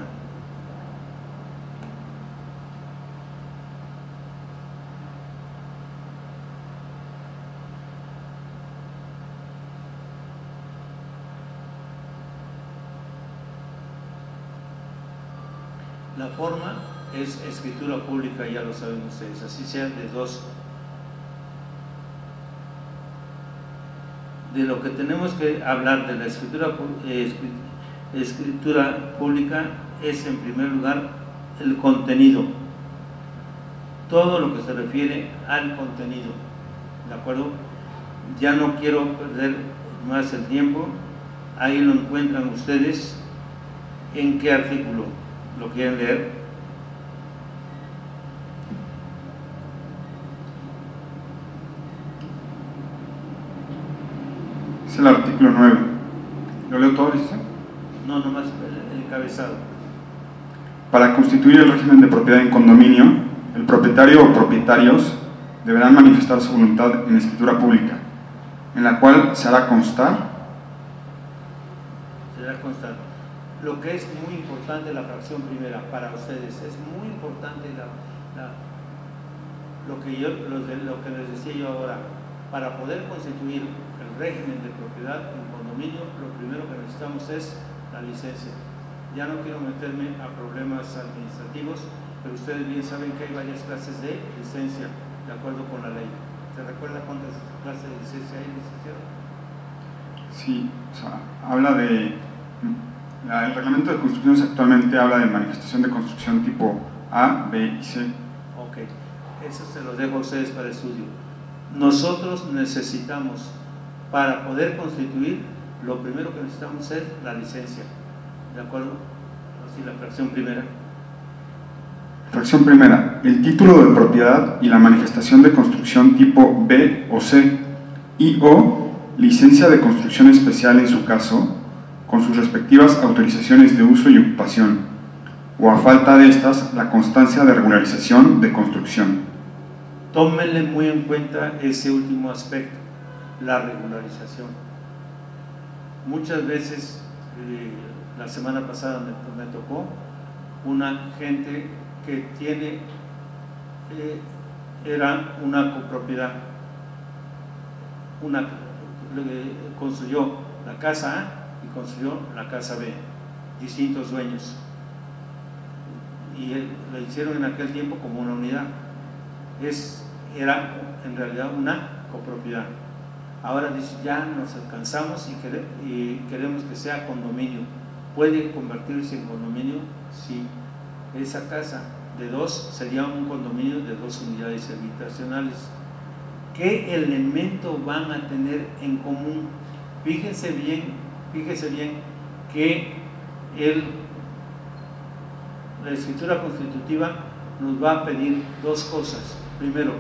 La forma es escritura pública, ya lo saben ustedes, así sean de dos. De lo que tenemos que hablar de la escritura pública es, en primer lugar, el contenido. Todo lo que se refiere al contenido, ¿de acuerdo? Ya no quiero perder más el tiempo. Ahí lo encuentran ustedes. ¿En qué artículo lo quieren leer? Es el artículo 9. ¿Lo leo todo, dice? No, nomás el encabezado. Para constituir el régimen de propiedad en condominio, el propietario o propietarios deberán manifestar su voluntad en escritura pública, en la cual se hará constar. Lo que es muy importante, la fracción primera para ustedes, es muy importante lo que les decía yo ahora. Para poder constituir el régimen de propiedad en condominio, lo primero que necesitamos es la licencia. Ya no quiero meterme a problemas administrativos, pero ustedes bien saben que hay varias clases de licencia de acuerdo con la ley. ¿Se recuerda cuántas clases de licencia hay, licenciado? Sí, o sea, habla de... El reglamento de construcciones actualmente habla de manifestación de construcción tipo A, B y C. Ok, eso se lo dejo a ustedes para estudio. Nosotros necesitamos, para poder constituir, lo primero que necesitamos es la licencia. ¿De acuerdo? Así la fracción primera. Fracción primera. El título de propiedad y la manifestación de construcción tipo B o C y o licencia de construcción especial en su caso, con sus respectivas autorizaciones de uso y ocupación, o a falta de estas, la constancia de regularización de construcción. Tómenle muy en cuenta ese último aspecto, la regularización. Muchas veces, la semana pasada me tocó una gente que era una copropiedad, construyó la casa A y construyó la casa B, distintos dueños, y lo hicieron en aquel tiempo como una unidad. Era en realidad una copropiedad. Ahora dice, ya nos alcanzamos y queremos que sea condominio. ¿Puede convertirse en condominio? Sí. Esa casa de dos sería un condominio de 2 unidades habitacionales. ¿Qué elemento van a tener en común? Fíjense bien que la escritura constitutiva nos va a pedir dos cosas. Primero,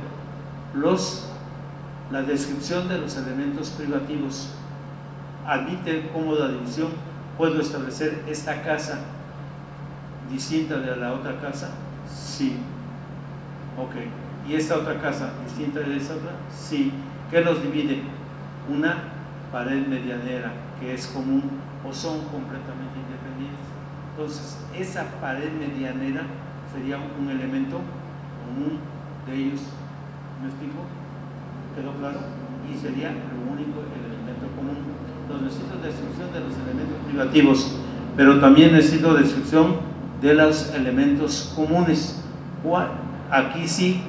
la descripción de los elementos privativos. Admite cómoda división. ¿Puedo establecer esta casa distinta de la otra casa? Sí. Ok. ¿Y esta otra casa distinta de esta otra? Sí. ¿Qué los divide? Una pared medianera que es común o son completamente independientes. Entonces, esa pared medianera sería un elemento común de ellos. ¿Me explico? ¿Quedó claro? Y sería lo único elemento elemento común. Entonces necesito descripción de los elementos privativos, pero también necesito descripción de los elementos comunes. Aquí sí,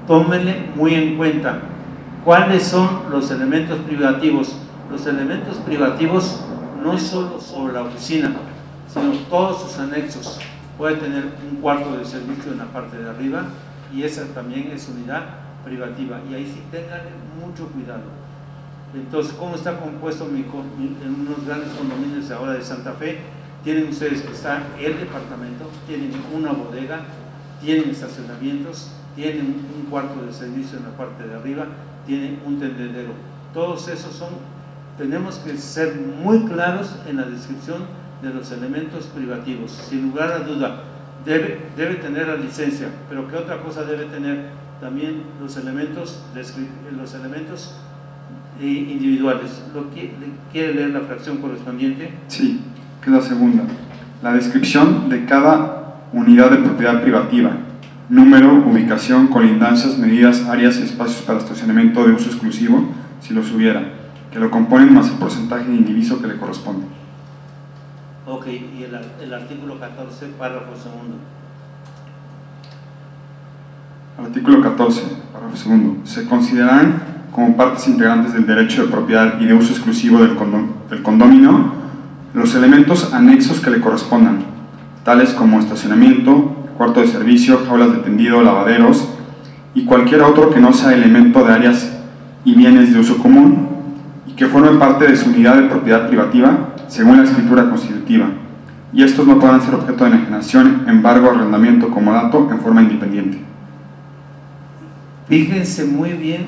tómenle muy en cuenta. ¿Cuáles son los elementos privativos? Los elementos privativos no solo sobre la oficina, sino todos sus anexos. Puede tener un cuarto de servicio en la parte de arriba y esa también es unidad privativa. Y ahí sí tengan mucho cuidado. Entonces, ¿cómo está compuesto en unos grandes condominios ahora de Santa Fe? Tienen ustedes que está el departamento, tienen una bodega, tienen estacionamientos, tienen un cuarto de servicio en la parte de arriba, tienen un tendedero. Todos esos tenemos que ser muy claros en la descripción de los elementos privativos. Sin lugar a duda, debe tener la licencia, pero ¿qué otra cosa debe tener? También los elementos individuales. ¿Quiere leer la fracción correspondiente? Sí, que es la segunda. La descripción de cada unidad de propiedad privativa: número, ubicación, colindancias, medidas, áreas y espacios para estacionamiento de uso exclusivo, si los hubiera, que lo componen más el porcentaje de indiviso que le corresponde. Ok, y el artículo 14, párrafo segundo. Artículo 14, párrafo segundo. Se considerarán como partes integrantes del derecho de propiedad y de uso exclusivo del condominio los elementos anexos que le correspondan, tales como estacionamiento, cuarto de servicio, jaulas de tendido, lavaderos y cualquier otro que no sea elemento de áreas y bienes de uso común y que forme parte de su unidad de propiedad privativa según la escritura constitutiva, y estos no podrán ser objeto de enajenación, embargo, arrendamiento, comodato en forma independiente. Fíjense muy bien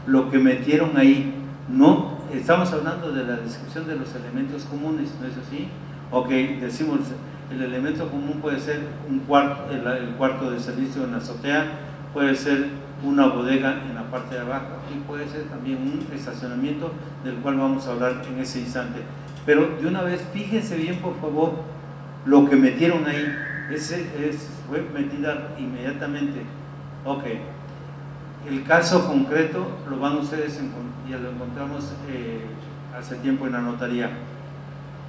lo que metieron ahí. No, estamos hablando de la descripción de los elementos comunes, ¿no es así? Ok, decimos, el elemento común puede ser el cuarto de servicio en la azotea, puede ser una bodega en la parte de abajo y puede ser también un estacionamiento del cual vamos a hablar en ese instante. Pero de una vez, fíjense bien por favor lo que metieron ahí. Fue metida inmediatamente. Ok, el caso concreto lo van ustedes, ya lo encontramos hace tiempo en la notaría.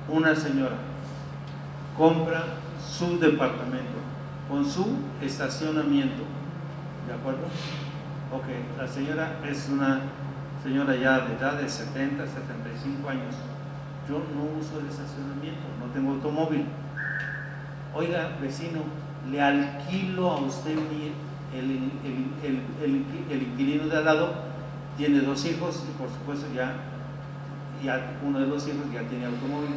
Una señora compra su departamento con su estacionamiento, ¿de acuerdo? Ok, la señora es una señora ya de edad de 70, 75 años. Yo no uso el estacionamiento, no tengo automóvil. Oiga, vecino, le alquilo a usted el inquilino de al lado, tiene 2 hijos y por supuesto ya uno de los hijos ya tiene automóvil.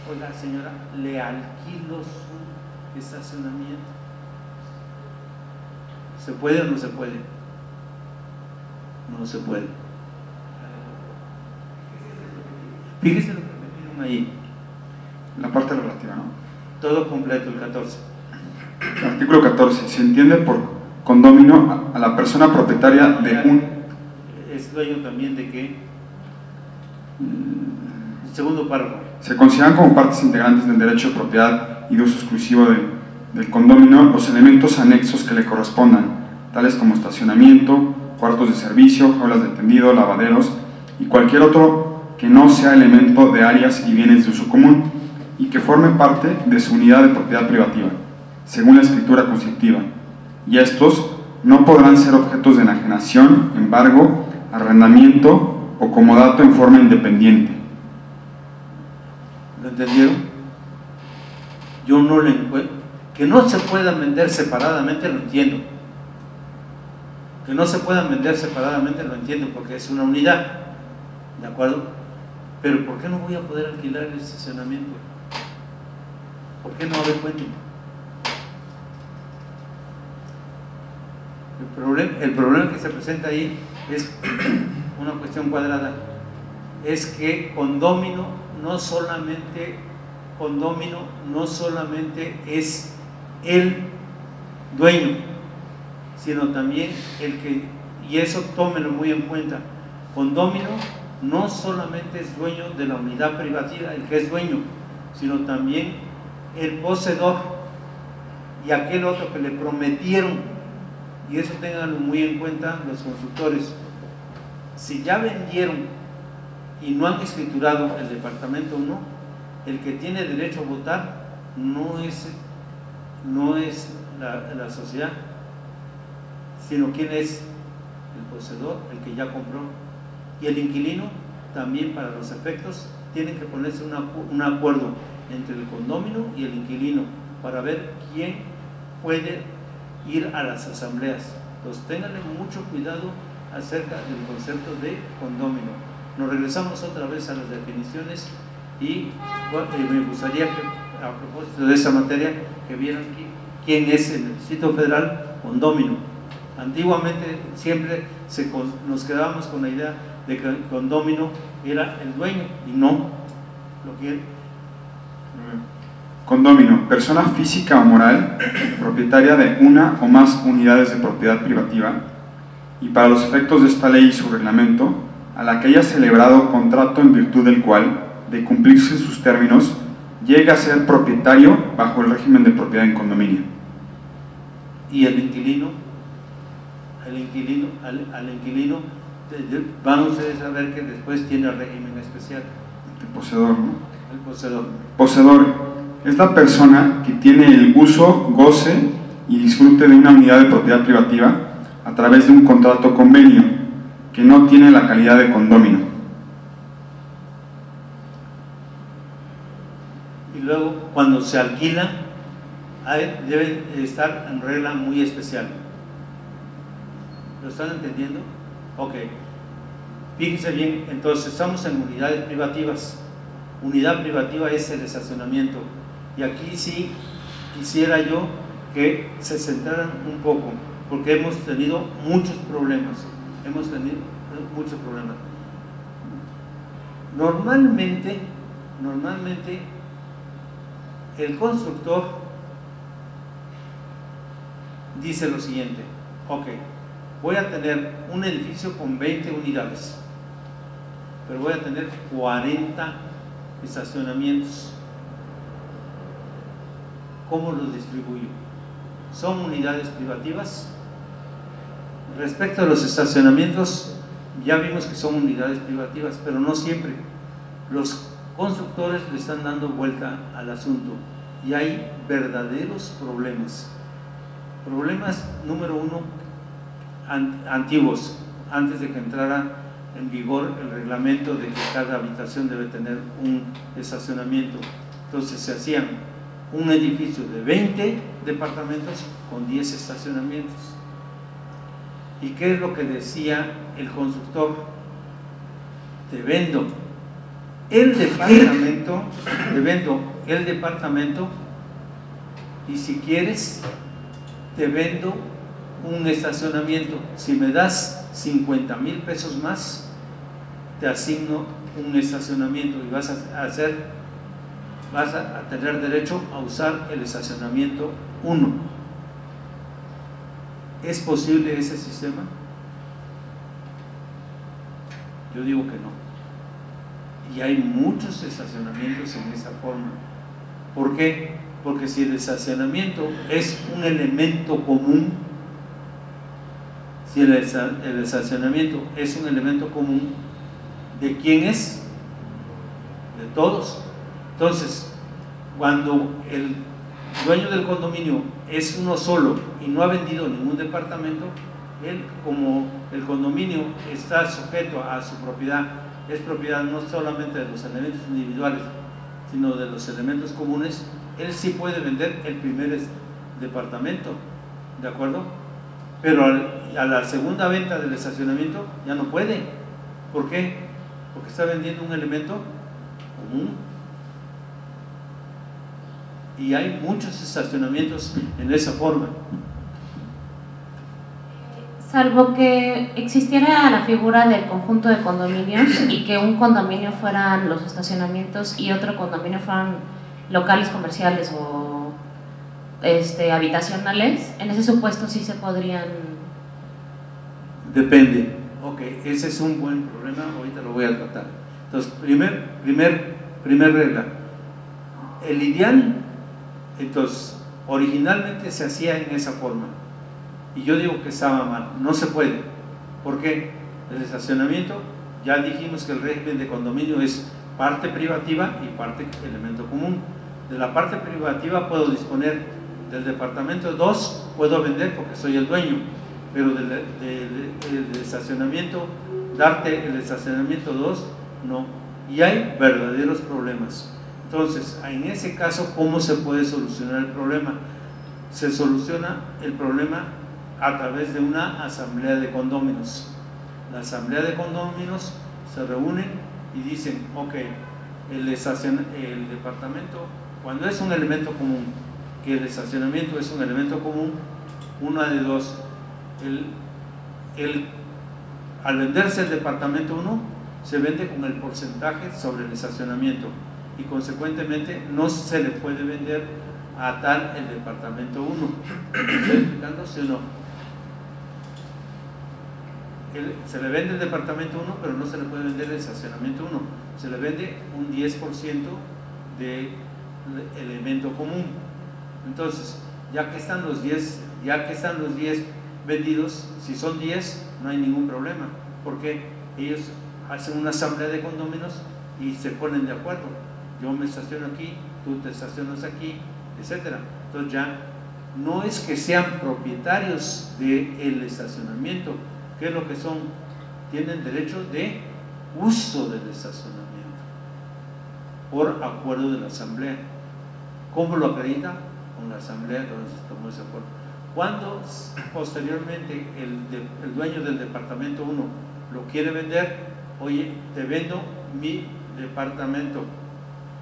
Oiga, señora, le alquilo su estacionamiento. ¿Se puede o no se puede? No se puede. Fíjese lo que metieron ahí. La parte relativa, ¿no? Todo completo, el 14. Artículo 14. Se entiende por condominio a la persona propietaria de un... ¿Es dueño también de qué? Segundo párrafo. Se consideran como partes integrantes del derecho de propiedad y de uso exclusivo del condominio los elementos anexos que le correspondan, tales como estacionamiento, cuartos de servicio, jaulas de tendido, lavaderos y cualquier otro que no sea elemento de áreas y bienes de uso común y que forme parte de su unidad de propiedad privativa, según la escritura constitutiva, y estos no podrán ser objetos de enajenación, embargo, arrendamiento o comodato en forma independiente. ¿Lo entendieron? Yo no le encuentro. Que no se puedan vender separadamente, lo entiendo. Que no se puedan vender separadamente, lo entiendo, porque es una unidad, ¿de acuerdo? Pero ¿por qué no voy a poder alquilar el estacionamiento? ¿Por qué no? A ver, cuénteme. El problema que se presenta ahí es una cuestión cuadrada. Es que condominio no solamente es el dueño, sino también el que, y eso tómenlo muy en cuenta, condominio no solamente es dueño de la unidad privativa, el que es dueño, sino también el poseedor y aquel otro que le prometieron, y eso ténganlo muy en cuenta los constructores. si ya vendieron y no han escriturado el departamento 1, el que tiene derecho a votar no es la sociedad, sino quién es el poseedor, el que ya compró. Y el inquilino también, para los efectos, tiene que ponerse un acuerdo entre el condómino y el inquilino para ver quién puede ir a las asambleas. Entonces tenganle mucho cuidado acerca del concepto de condómino. Nos regresamos otra vez a las definiciones y me gustaría que, a propósito de esa materia, que vieran quién es en el Distrito Federal condómino. Antiguamente siempre nos quedábamos con la idea de que el condómino era el dueño, y no lo que... Condómino, persona física o moral propietaria de una o más unidades de propiedad privativa, y para los efectos de esta ley y su reglamento, a la que haya celebrado contrato en virtud del cual, de cumplirse sus términos, llega a ser propietario bajo el régimen de propiedad en condominio. Y el inquilino, al inquilino van ustedes a ver que después tiene el régimen especial. El poseedor, ¿no? El poseedor. Poseedor es la persona que tiene el uso, goce y disfrute de una unidad de propiedad privativa a través de un contrato convenio que no tiene la calidad de condómino. Y luego, cuando se alquila, debe estar en regla muy especial. ¿Lo están entendiendo? Ok. Fíjense bien, entonces estamos en unidades privativas. Unidad privativa es el estacionamiento. Y aquí sí quisiera yo que se centraran un poco, porque hemos tenido muchos problemas. Normalmente el constructor dice lo siguiente: ok, voy a tener un edificio con 20 unidades, pero voy a tener 40 estacionamientos. ¿Cómo los distribuyo? ¿Son unidades privativas? Respecto a los estacionamientos, ya vimos que son unidades privativas, pero no siempre. Los constructores le están dando vuelta al asunto y hay verdaderos problemas. Problemas número uno, antiguos, antes de que entrara en vigor el reglamento de que cada habitación debe tener un estacionamiento. Entonces se hacían un edificio de 20 departamentos con 10 estacionamientos. ¿Y qué es lo que decía el constructor? Te vendo el departamento y si quieres te vendo un estacionamiento. Si me das 50,000 pesos más, te asigno un estacionamiento y vas a tener derecho a usar el estacionamiento 1. ¿Es posible ese sistema? Yo digo que no. Y hay muchos estacionamientos en esa forma. ¿Por qué? Porque si el estacionamiento es un elemento común, si el estacionamiento es un elemento común, ¿de quién es? De todos. Entonces, cuando el dueño del condominio es uno solo y no ha vendido ningún departamento, él, como el condominio está sujeto a su propiedad, es propiedad no solamente de los elementos individuales, sino de los elementos comunes, él sí puede vender el primer departamento, ¿de acuerdo? Pero a la segunda venta del estacionamiento ya no puede. ¿Por qué? Porque está vendiendo un elemento común. Y hay muchos estacionamientos en esa forma. Salvo que existiera la figura del conjunto de condominios y que un condominio fueran los estacionamientos y otro condominio fueran locales comerciales o habitacionales, en ese supuesto sí se podrían... Depende. Ok, ese es un buen problema, ahorita lo voy a tratar. Entonces, primer regla. El ideal, entonces, originalmente se hacía en esa forma. Y yo digo que estaba mal, no se puede. ¿Por qué? el estacionamiento, ya dijimos que el régimen de condominio es parte privativa y parte elemento común. De la parte privativa puedo disponer del departamento 2, puedo vender porque soy el dueño, pero del estacionamiento, darte el estacionamiento 2, no. Y hay verdaderos problemas. Entonces, en ese caso, ¿cómo se puede solucionar el problema? Se soluciona el problema a través de una asamblea de condóminos. La asamblea de condóminos se reúnen y dicen, ok, el departamento, cuando es un elemento común, que el estacionamiento es un elemento común, una de dos, al venderse el departamento 1, se vende con el porcentaje sobre el estacionamiento y consecuentemente no se le puede vender a tal el departamento 1. ¿Me estoy explicando? ¿Sí o no? Se le vende el departamento 1, pero no se le puede vender el estacionamiento 1. Se le vende un 10% del elemento común. Entonces, ya que están los 10 vendidos, si son 10, no hay ningún problema, porque ellos hacen una asamblea de condóminos y se ponen de acuerdo. Yo me estaciono aquí, tú te estacionas aquí, etcétera. Entonces ya no es que sean propietarios del estacionamiento, ¿qué es lo que son? Tienen derecho de uso del estacionamiento por acuerdo de la asamblea. ¿Cómo lo acredita? Con la asamblea, entonces tomó ese acuerdo. Cuando posteriormente el dueño del departamento 1 lo quiere vender, oye, te vendo mi departamento,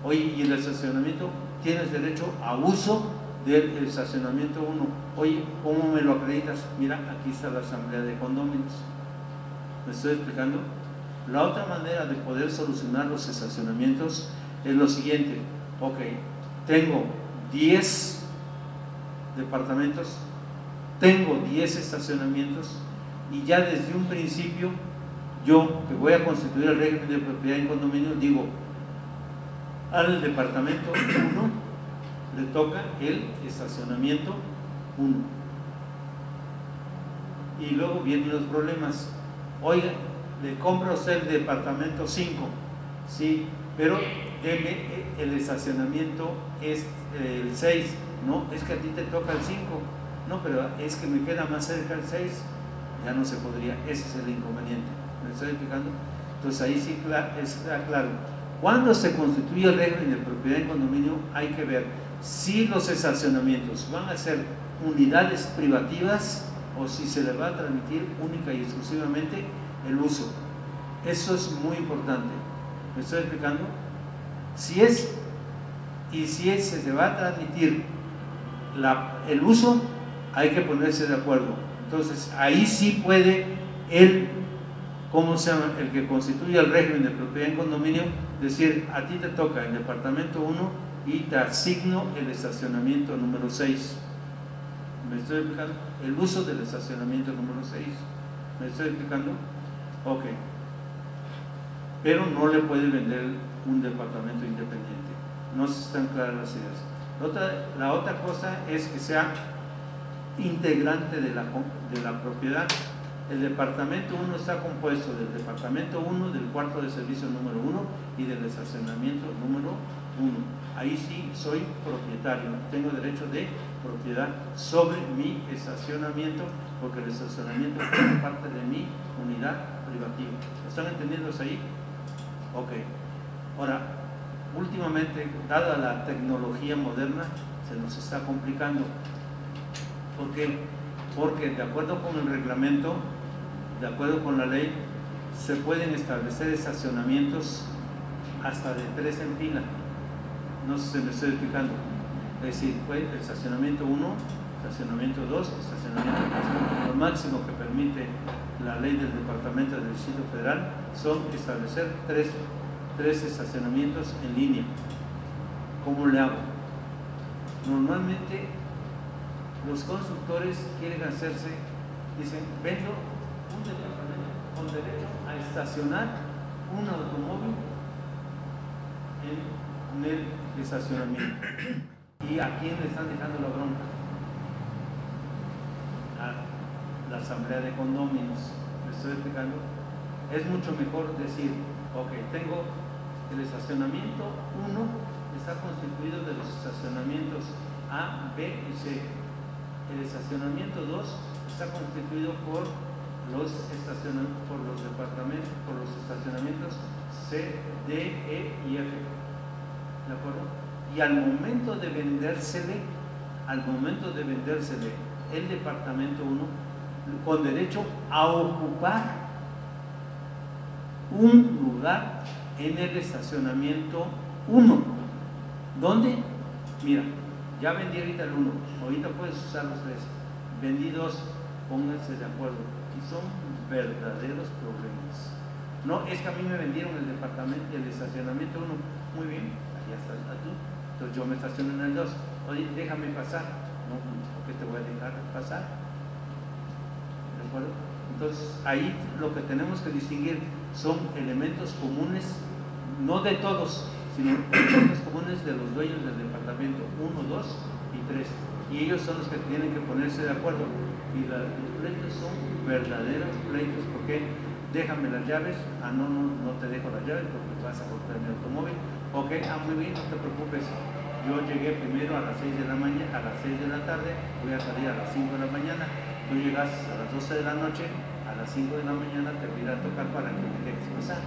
oye, y el estacionamiento, tienes derecho a uso del estacionamiento 1, oye, ¿cómo me lo acreditas? Mira, aquí está la asamblea de condóminos. ¿Me estoy explicando? La otra manera de poder solucionar los estacionamientos es lo siguiente, ok, tengo 10 departamentos, tengo 10 estacionamientos y ya desde un principio yo, que voy a constituir el régimen de propiedad en condominio, digo, al departamento 1 le toca el estacionamiento 1. Y luego vienen los problemas. Oiga, le compro a usted el departamento 5, sí, pero deme el estacionamiento es el 6. No, es que a ti te toca el 5. No, pero es que me queda más cerca el 6. Ya no se podría, ese es el inconveniente. ¿Me estoy explicando? Entonces ahí sí está claro. Cuando se constituye el régimen de propiedad en condominio, hay que ver si los estacionamientos van a ser unidades privativas o si se le va a transmitir única y exclusivamente el uso. Eso es muy importante. ¿Me estoy explicando? Si se va a transmitir el uso, hay que ponerse de acuerdo. Entonces ahí sí puede ¿cómo se llama? El que constituye el régimen de propiedad en condominio decir, a ti te toca el departamento 1 y te asigno el estacionamiento número 6. ¿Me estoy explicando? El uso del estacionamiento número 6. ¿Me estoy explicando? Ok. Pero no le puede vender un departamento independiente. No están claras las ideas. La otra cosa es que sea integrante de la propiedad. El departamento 1 está compuesto del departamento 1, del cuarto de servicio número 1 y del estacionamiento número 1. Ahí sí soy propietario, tengo derecho de propiedad sobre mi estacionamiento, porque el estacionamiento es parte de mi unidad privativa. ¿Están entendiendo eso ahí? Ok. Ahora, últimamente, dada la tecnología moderna, se nos está complicando. ¿Por qué? Porque de acuerdo con el reglamento, de acuerdo con la ley, se pueden establecer estacionamientos hasta de 3 en fila. No sé si me estoy explicando. Es decir, el estacionamiento 1, estacionamiento 2, estacionamiento 3. Lo máximo que permite la ley del Departamento del Distrito Federal son establecer 3 estacionamientos en línea. ¿Cómo le hago? Normalmente los constructores quieren hacerse, dicen, vendo un departamento con derecho a estacionar un automóvil en el estacionamiento. ¿Y a quién le están dejando la bronca? A la asamblea de condóminos. ¿Me estoy explicando? Es mucho mejor decir, ok, tengo el estacionamiento 1, está constituido de los estacionamientos A, B y C. El estacionamiento 2 está constituido por los estacionamientos C, D, E y F. ¿De acuerdo? Y al momento de vendérsele el departamento 1, con derecho a ocupar un lugar en el estacionamiento 1. ¿Dónde? Mira, ya vendí ahorita el 1, ahorita puedes usar los 3. Vendí 2, pónganse de acuerdo. Y son verdaderos problemas. No, es que a mí me vendieron el estacionamiento 1. Muy bien, allá estás tú. Entonces yo me estaciono en el 2. Oye, déjame pasar. No, ¿por qué te voy a dejar pasar? ¿De acuerdo? Entonces ahí lo que tenemos que distinguir son elementos comunes, no de todos, sino elementos comunes de los dueños del departamento 1, 2 y 3. Y ellos son los que tienen que ponerse de acuerdo. Y los pleitos son verdaderos pleitos, porque déjame las llaves, no te dejo las llaves porque vas a cortar mi automóvil. Ok, muy bien, no te preocupes. Yo llegué primero a las 6 de la mañana, a las 6 de la tarde, voy a salir a las 5 de la mañana, tú llegas a las 12 de la noche, a las 5 de la mañana te voy a ir a tocar para que me dejes pasar.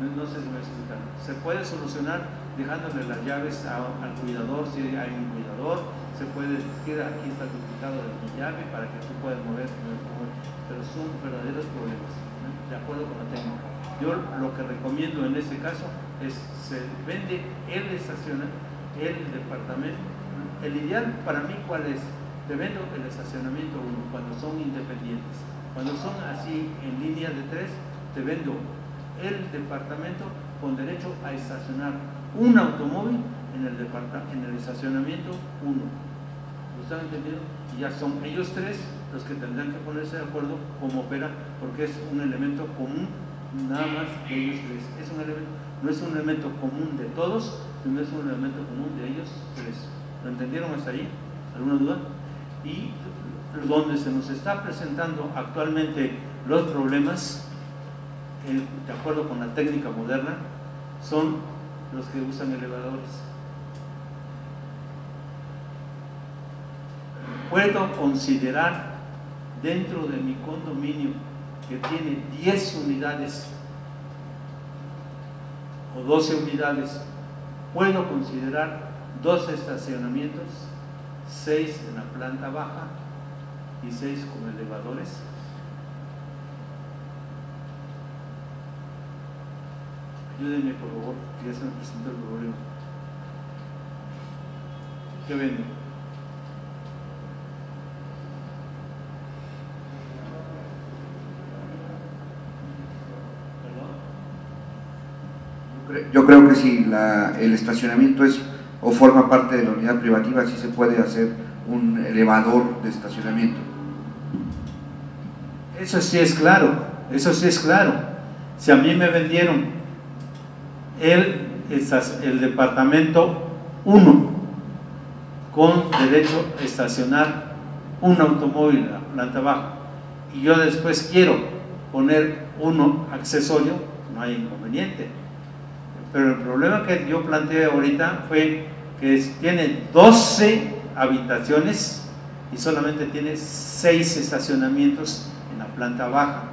No sé si me explican. Se puede solucionar dejándole las llaves al cuidador, si hay un cuidador, se puede decir aquí está el duplicado de mi llave para que tú puedas mover, pero son verdaderos problemas, ¿no? De acuerdo con la técnica. Yo lo que recomiendo en este caso es se vende el departamento. El ideal para mí, ¿cuál es? Te vendo el estacionamiento 1 cuando son independientes. Cuando son así en línea de 3, te vendo el departamento con derecho a estacionar un automóvil en el estacionamiento 1. ¿Lo están entendiendo? Y ya son ellos 3 los que tendrán que ponerse de acuerdo cómo opera, porque es un elemento común nada más de ellos 3. No es un elemento común de todos, sino es un elemento común de ellos 3. ¿Lo entendieron hasta ahí? ¿Alguna duda? Y donde se nos está presentando actualmente los problemas, de acuerdo con la técnica moderna, son los que usan elevadores. Puedo considerar dentro de mi condominio que tiene 10 unidades o 12 unidades, puedo considerar 2 estacionamientos, 6 en la planta baja y 6 con elevadores. Ayúdenme por favor, que ya se me presentó el problema. ¿Qué vendo? Yo creo que si el estacionamiento es o forma parte de la unidad privativa, sí se puede hacer un elevador de estacionamiento. Eso sí es claro, eso sí es claro. Si a mí me vendieron el departamento 1 con derecho a estacionar un automóvil en la planta baja y yo después quiero poner uno accesorio, no hay inconveniente. Pero el problema que yo planteé ahorita fue que tiene 12 habitaciones y solamente tiene 6 estacionamientos en la planta baja,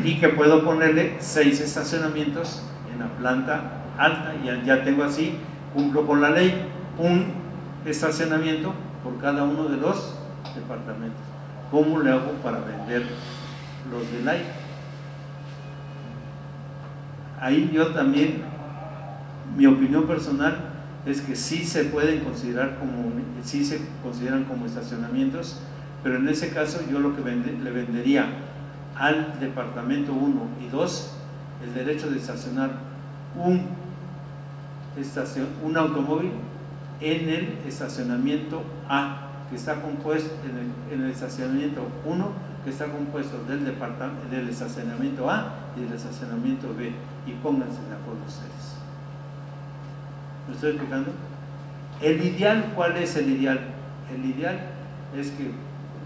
y que puedo ponerle 6 estacionamientos en la planta alta, y ya tengo así, cumplo con la ley, un estacionamiento por cada uno de los departamentos. ¿Cómo le hago para vender los del aire? Ahí yo también, mi opinión personal es que sí se pueden considerar sí se consideran como estacionamientos, pero en ese caso yo lo que le vendería al departamento 1 y 2 el derecho de estacionar un automóvil en el estacionamiento A, que está compuesto en el estacionamiento 1, que está compuesto del estacionamiento A y del estacionamiento B, y pónganse de acuerdo ustedes. ¿Me estoy explicando? El ideal, ¿cuál es el ideal? El ideal es que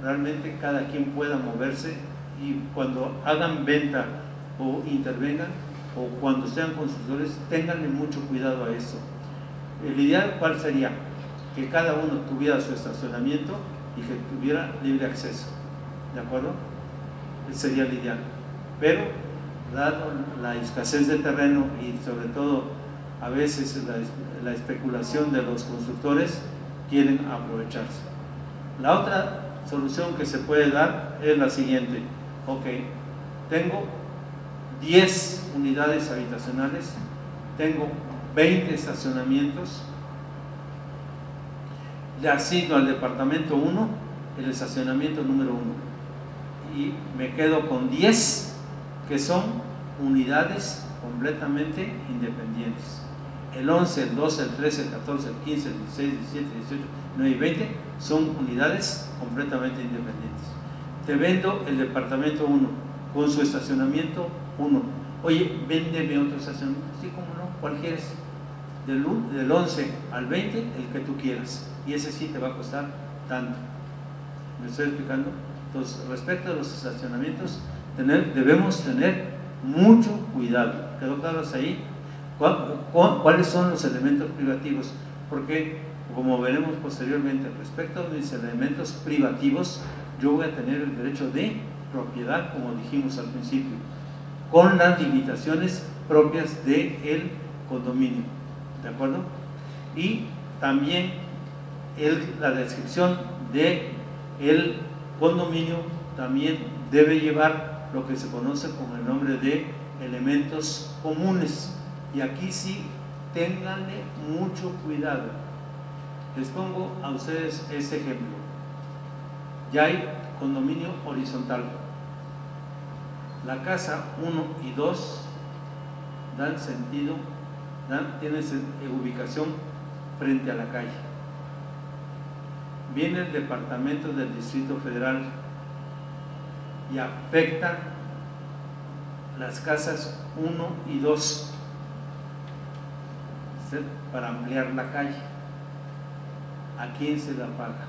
realmente cada quien pueda moverse y cuando hagan venta o intervengan, o cuando sean constructores, tenganle mucho cuidado a eso. El ideal, ¿cuál sería? Que cada uno tuviera su estacionamiento y que tuviera libre acceso, ¿de acuerdo? Ese sería el ideal. Pero, dado la escasez de terreno y sobre todo a veces la especulación de los constructores, quieren aprovecharse. La otra solución que se puede dar es la siguiente: ok, tengo 10 unidades habitacionales, tengo 20 estacionamientos, le asigno al departamento 1 el estacionamiento número 1 y me quedo con 10 que son unidades completamente independientes. El 11, el 12, el 13, el 14, el 15, el 16, el 17, el 18, el 19 y 20 son unidades completamente independientes. Te vendo el departamento 1 con su estacionamiento 1. Oye, véndeme otro estacionamiento. Sí, como no, ¿cuál quieres? Del 11 al 20, el que tú quieras. Y ese sí te va a costar tanto. ¿Me estoy explicando? Entonces, respecto a los estacionamientos, debemos tener mucho cuidado. ¿Quedó claro hasta ahí? ¿Cuáles son los elementos privativos? Porque, como veremos posteriormente, respecto a mis elementos privativos, yo voy a tener el derecho de propiedad, como dijimos al principio, con las limitaciones propias del condominio, ¿de acuerdo? Y también la descripción del condominio también debe llevar lo que se conoce como el nombre de elementos comunes. Y aquí sí, ténganle mucho cuidado. Les pongo a ustedes este ejemplo. Ya hay condominio horizontal. La casa 1 y 2 dan sentido, tienen ubicación frente a la calle. Viene el departamento del Distrito Federal y afectan las casas 1 y 2 para ampliar la calle. ¿A quién se la paga?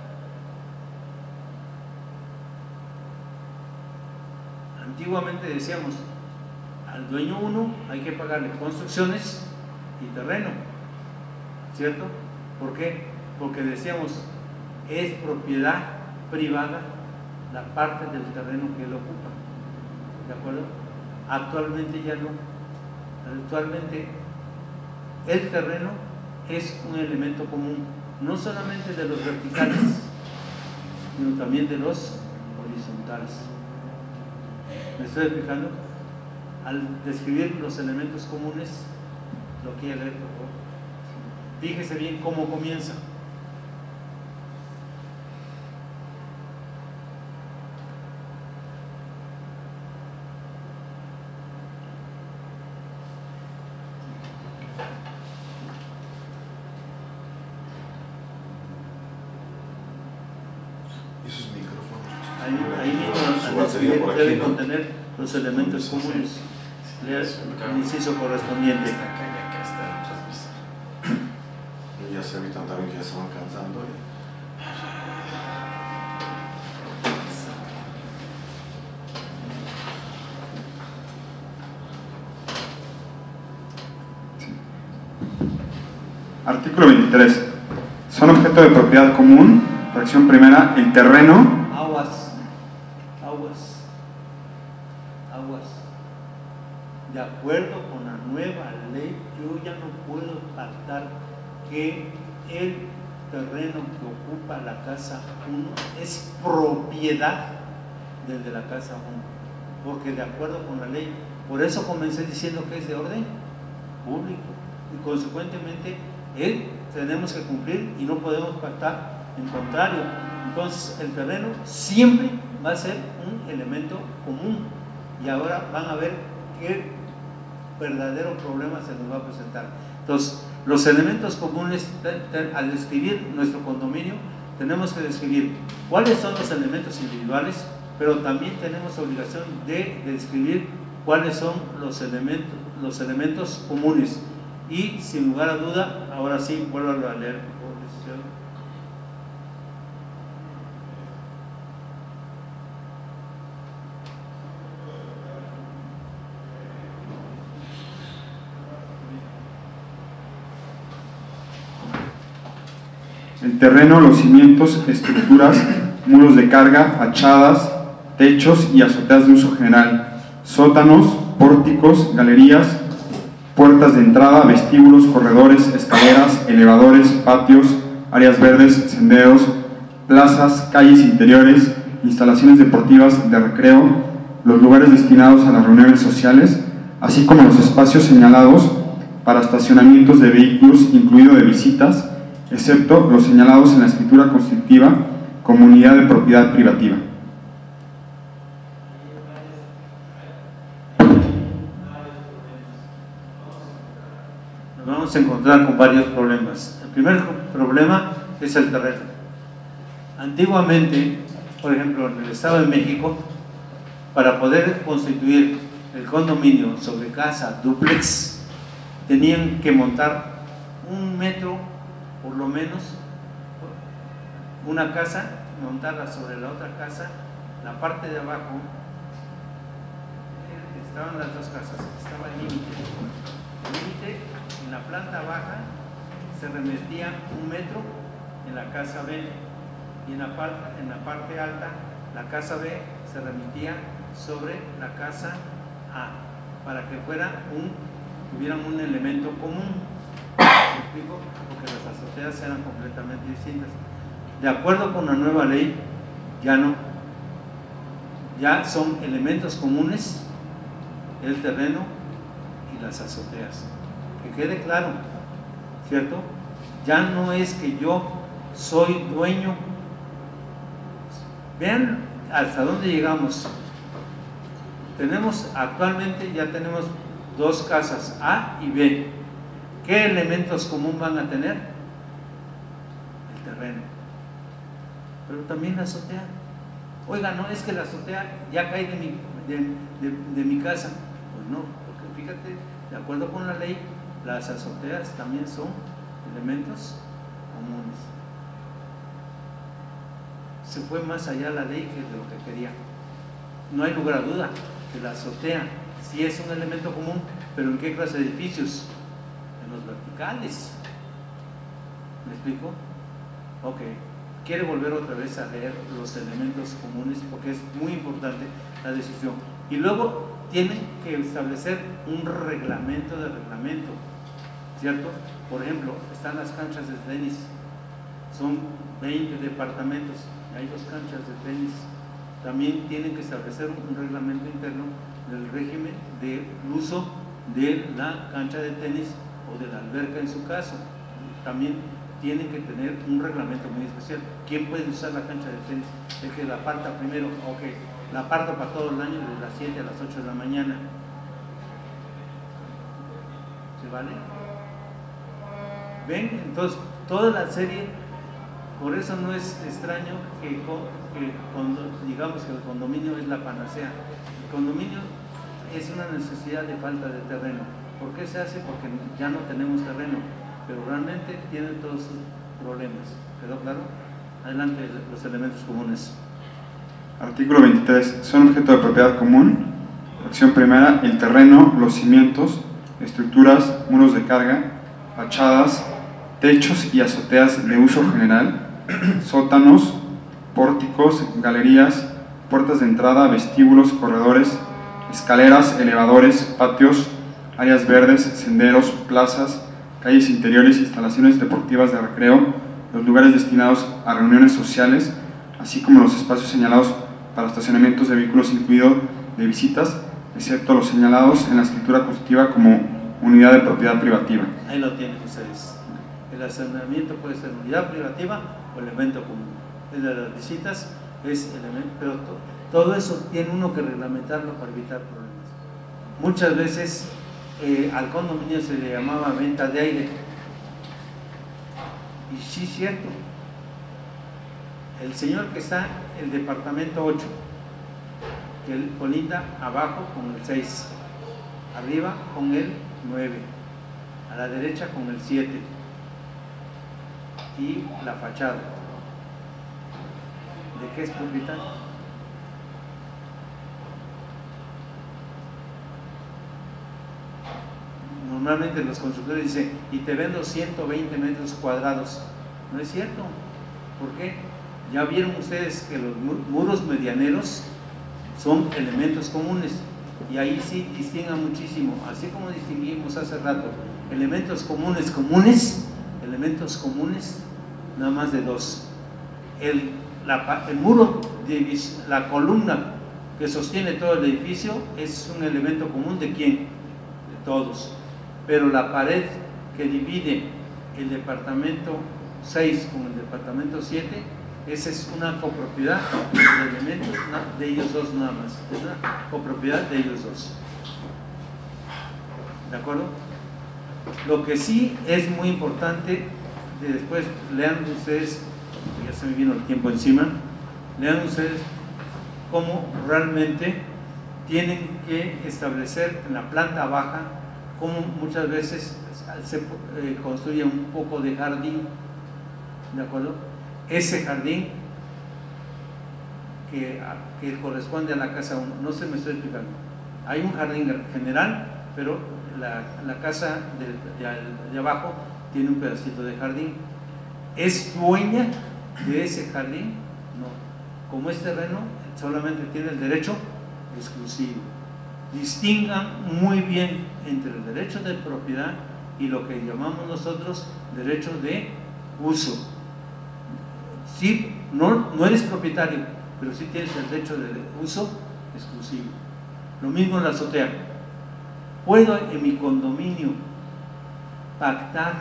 Antiguamente decíamos, al dueño 1 hay que pagarle construcciones y terreno, ¿cierto? ¿Por qué? Porque decíamos, es propiedad privada la parte del terreno que él ocupa, ¿de acuerdo? Actualmente ya no. Actualmente el terreno es un elemento común, no solamente de los verticales, sino también de los horizontales. ¿Me estoy explicando? Al describir los elementos comunes, lo quiero leer, por favor. Fíjese bien cómo comienza. Ahí mismo debe contener los elementos comunes. Lea el inciso correspondiente. Ya se evitan también que ya se van cansando. Artículo 23. Son objeto de propiedad común, fracción primera, el terreno. Aguas. De acuerdo con la nueva ley, yo ya no puedo pactar que el terreno que ocupa la casa 1 es propiedad del de la casa 1, porque de acuerdo con la ley, por eso comencé diciendo que es de orden público y consecuentemente tenemos que cumplir y no podemos pactar en contrario. Entonces el terreno siempre va a ser un elemento común y ahora van a ver qué verdadero problema se nos va a presentar. Entonces los elementos comunes, al describir nuestro condominio, tenemos que describir cuáles son los elementos individuales, pero también tenemos obligación de describir cuáles son los elementos comunes. Y sin lugar a duda, ahora sí, vuelvo a leer. el terreno, los cimientos, estructuras, muros de carga, fachadas, techos y azoteas de uso general, sótanos, pórticos, galerías, puertas de entrada, vestíbulos, corredores, escaleras, elevadores, patios, áreas verdes, senderos, plazas, calles interiores, instalaciones deportivas de recreo, los lugares destinados a las reuniones sociales, así como los espacios señalados para estacionamientos de vehículos, incluido de visitas, excepto los señalados en la escritura constitutiva como unidad de propiedad privativa. Nos vamos a encontrar con varios problemas. El primer problema es el terreno. Antiguamente, por ejemplo, en el Estado de México, para poder constituir el condominio sobre casa dúplex, tenían que montar 1 metro, por lo menos, una casa, montarla sobre la otra casa, la parte de abajo, estaban las dos casas, estaba el límite. El límite, en la planta baja, se remetía 1 metro en la casa B, y en la parte alta, la casa B se remitía sobre la casa A, para que tuvieran un elemento común. ¿Me explico? Porque las azoteas eran completamente distintas. De acuerdo con la nueva ley, ya no. Ya son elementos comunes el terreno y las azoteas. Que quede claro, ¿cierto? Ya no es que yo soy dueño. Vean hasta dónde llegamos. Actualmente ya tenemos 2 casas, A y B. ¿Qué elementos comunes van a tener? El terreno, pero también la azotea. Oiga, no, es que la azotea ya cae de mi casa. Pues no, porque fíjate, de acuerdo con la ley, las azoteas también son elementos comunes. Se fue más allá la ley que de lo que quería. No hay lugar a duda que la azotea sí es un elemento común, pero ¿en qué clase de edificios? En los verticales. ¿Me explico? Ok. Quiere volver otra vez a leer los elementos comunes porque es muy importante la decisión. Y luego tienen que establecer un reglamento de reglamento, ¿cierto? Por ejemplo, están las canchas de tenis, son 20 departamentos, y hay 2 canchas de tenis. También tienen que establecer un reglamento interno del régimen del uso de la cancha de tenis o de la alberca en su caso. También tienen que tener un reglamento muy especial. ¿Quién puede usar la cancha de tenis? El que la parta primero. Ok, la parto para todo el año desde las 7 a las 8 de la mañana. ¿Se vale? ¿Ven? Entonces, toda la serie, por eso no es extraño que digamos que el condominio es la panacea. El condominio es una necesidad de falta de terreno. ¿Por qué se hace? Porque ya no tenemos terreno, pero realmente tiene todos sus problemas. ¿Quedó claro? Adelante, los elementos comunes. Artículo 23. Son objeto de propiedad común. Fracción primera, el terreno, los cimientos, estructuras, muros de carga, fachadas, techos y azoteas de uso general, sótanos, pórticos, galerías, puertas de entrada, vestíbulos, corredores, escaleras, elevadores, patios, áreas verdes, senderos, plazas, calles interiores, instalaciones deportivas de recreo, los lugares destinados a reuniones sociales, así como los espacios señalados para estacionamientos de vehículos incluido de visitas, excepto los señalados en la escritura constitutiva como unidad de propiedad privativa. Ahí lo tienen ustedes. El estacionamiento puede ser unidad privativa o elemento común. El de las visitas es elemento, pero todo eso tiene uno que reglamentarlo para evitar problemas. Muchas veces al condominio se le llamaba venta de aire. Y sí, cierto. El señor que está en el departamento 8, que él colinda abajo con el 6, arriba con el 9, a la derecha con el 7 y la fachada. ¿De qué es propietario? Normalmente los constructores dicen, y te vendo 120 metros cuadrados. No es cierto. ¿Por qué? Ya vieron ustedes que los muros medianeros son elementos comunes, y ahí sí distingan muchísimo, así como distinguimos hace rato elementos comunes, nada más de dos. El muro, la columna que sostiene todo el edificio es un elemento común ¿de quién? De todos. Pero la pared que divide el departamento 6 con el departamento 7, esa es una copropiedad de elementos de ellos dos nada más, es una copropiedad de ellos dos. ¿De acuerdo? Lo que sí es muy importante, después lean ustedes, ya se me vino el tiempo encima, lean ustedes cómo realmente tienen que establecer en la planta baja cómo muchas veces se construye un poco de jardín, ¿de acuerdo? Ese jardín que corresponde a la casa 1, no se me estoy explicando. Hay un jardín general, pero la casa de abajo tiene un pedacito de jardín. ¿Es dueña de ese jardín? No. Como es terreno, solamente tiene el derecho exclusivo. Distingan muy bien entre el derecho de propiedad y lo que llamamos nosotros derecho de uso. Sí, no eres propietario, pero sí tienes el derecho de uso exclusivo. Lo mismo en la azotea. ¿Puedo en mi condominio pactar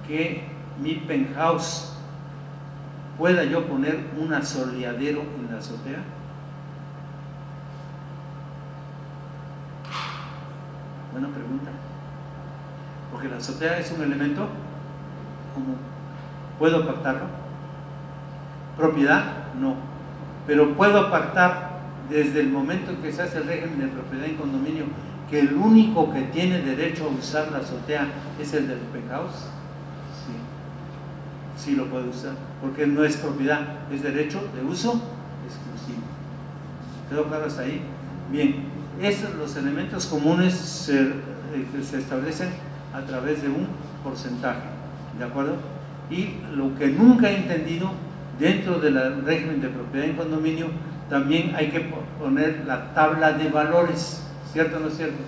que mi penthouse pueda yo poner un asoleadero en la azotea? Buena pregunta. Porque la azotea es un elemento común. ¿Puedo pactarlo? ¿Propiedad? No. Pero puedo pactar desde el momento en que se hace el régimen de propiedad en condominio que el único que tiene derecho a usar la azotea es el del penthouse. Sí lo puede usar, porque no es propiedad, es derecho de uso exclusivo. ¿Quedó claro hasta ahí? Bien, los elementos comunes se establecen a través de un porcentaje, ¿de acuerdo? Y lo que nunca he entendido, dentro del régimen de propiedad en condominio, también hay que poner la tabla de valores, ¿cierto o no es cierto?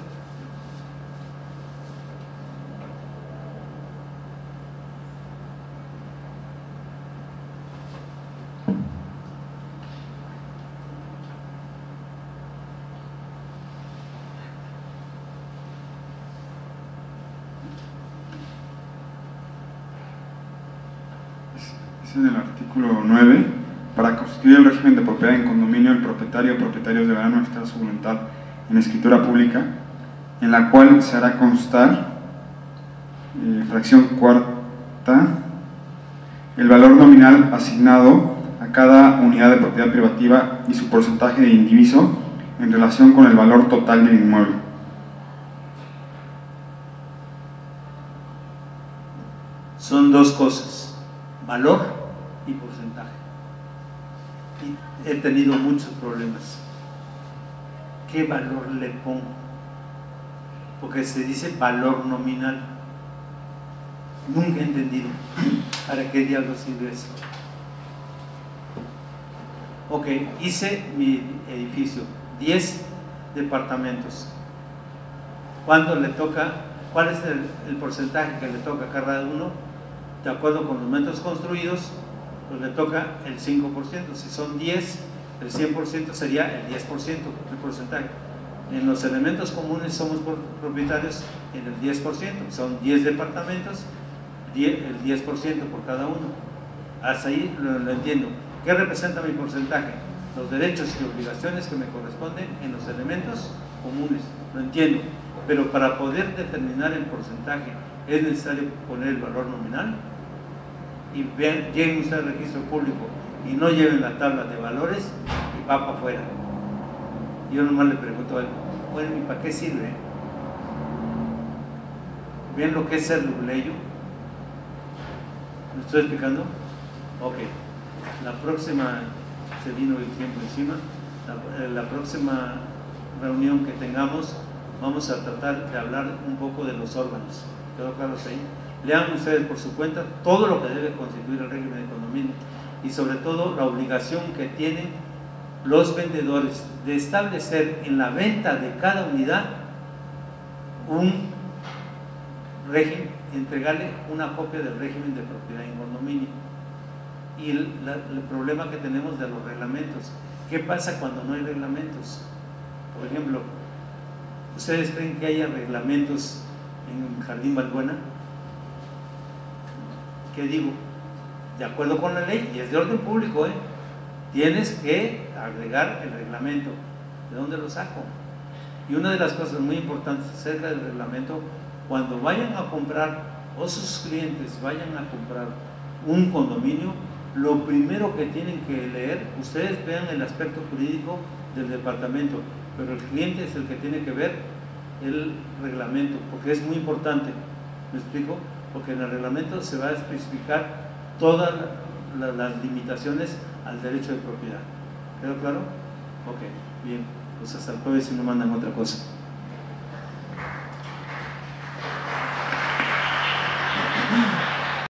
En el artículo 9, para constituir el régimen de propiedad en condominio, el propietario o propietarios deberán manifestar su voluntad en escritura pública, en la cual se hará constar, fracción cuarta, el valor nominal asignado a cada unidad de propiedad privativa y su porcentaje de indiviso en relación con el valor total del inmueble. Son dos cosas, valor y porcentaje. Y he tenido muchos problemas. ¿Qué valor le pongo? Porque se dice valor nominal. Nunca he entendido para qué diablos sirve eso. Ok, hice mi edificio, 10 departamentos. ¿Cuánto le toca? ¿Cuál es el porcentaje que le toca a cada uno? De acuerdo con los metros construidos, pues le toca el 5%. Si son 10, el 100% sería el 10% el porcentaje. En los elementos comunes somos propietarios en el 10%, son 10 departamentos, el 10% por cada uno. Hasta ahí lo entiendo. ¿Qué representa mi porcentaje? Los derechos y obligaciones que me corresponden en los elementos comunes, lo entiendo. Pero para poder determinar el porcentaje es necesario poner el valor nominal. Y vean, lleguen ustedes al registro público y no lleven la tabla de valores y va para afuera. Yo nomás le pregunto a él, bueno, ¿y para qué sirve? ¿Ven lo que es ser lubleyo? ¿Me estoy explicando? Ok. La próxima, se vino el tiempo encima, la próxima reunión que tengamos vamos a tratar de hablar un poco de los órganos. ¿Quedó claro ahí? lean ustedes por su cuenta todo lo que debe constituir el régimen de condominio y sobre todo la obligación que tienen los vendedores de establecer en la venta de cada unidad un régimen, entregarle una copia del régimen de propiedad en condominio. Y el problema que tenemos de los reglamentos, ¿qué pasa cuando no hay reglamentos? Por ejemplo, ¿ustedes creen que haya reglamentos en Jardín Balbuena? ¿Qué digo? De acuerdo con la ley, y es de orden público, tienes que agregar el reglamento. ¿De dónde lo saco? Y una de las cosas muy importantes acerca del reglamento, cuando vayan a comprar o sus clientes vayan a comprar un condominio, lo primero que tienen que leer, ustedes vean el aspecto jurídico del departamento, pero el cliente es el que tiene que ver el reglamento, porque es muy importante. ¿Me explico? Porque en el reglamento se va a especificar todas las limitaciones al derecho de propiedad. ¿Quedó claro? Ok, bien. Pues hasta el jueves si no mandan otra cosa.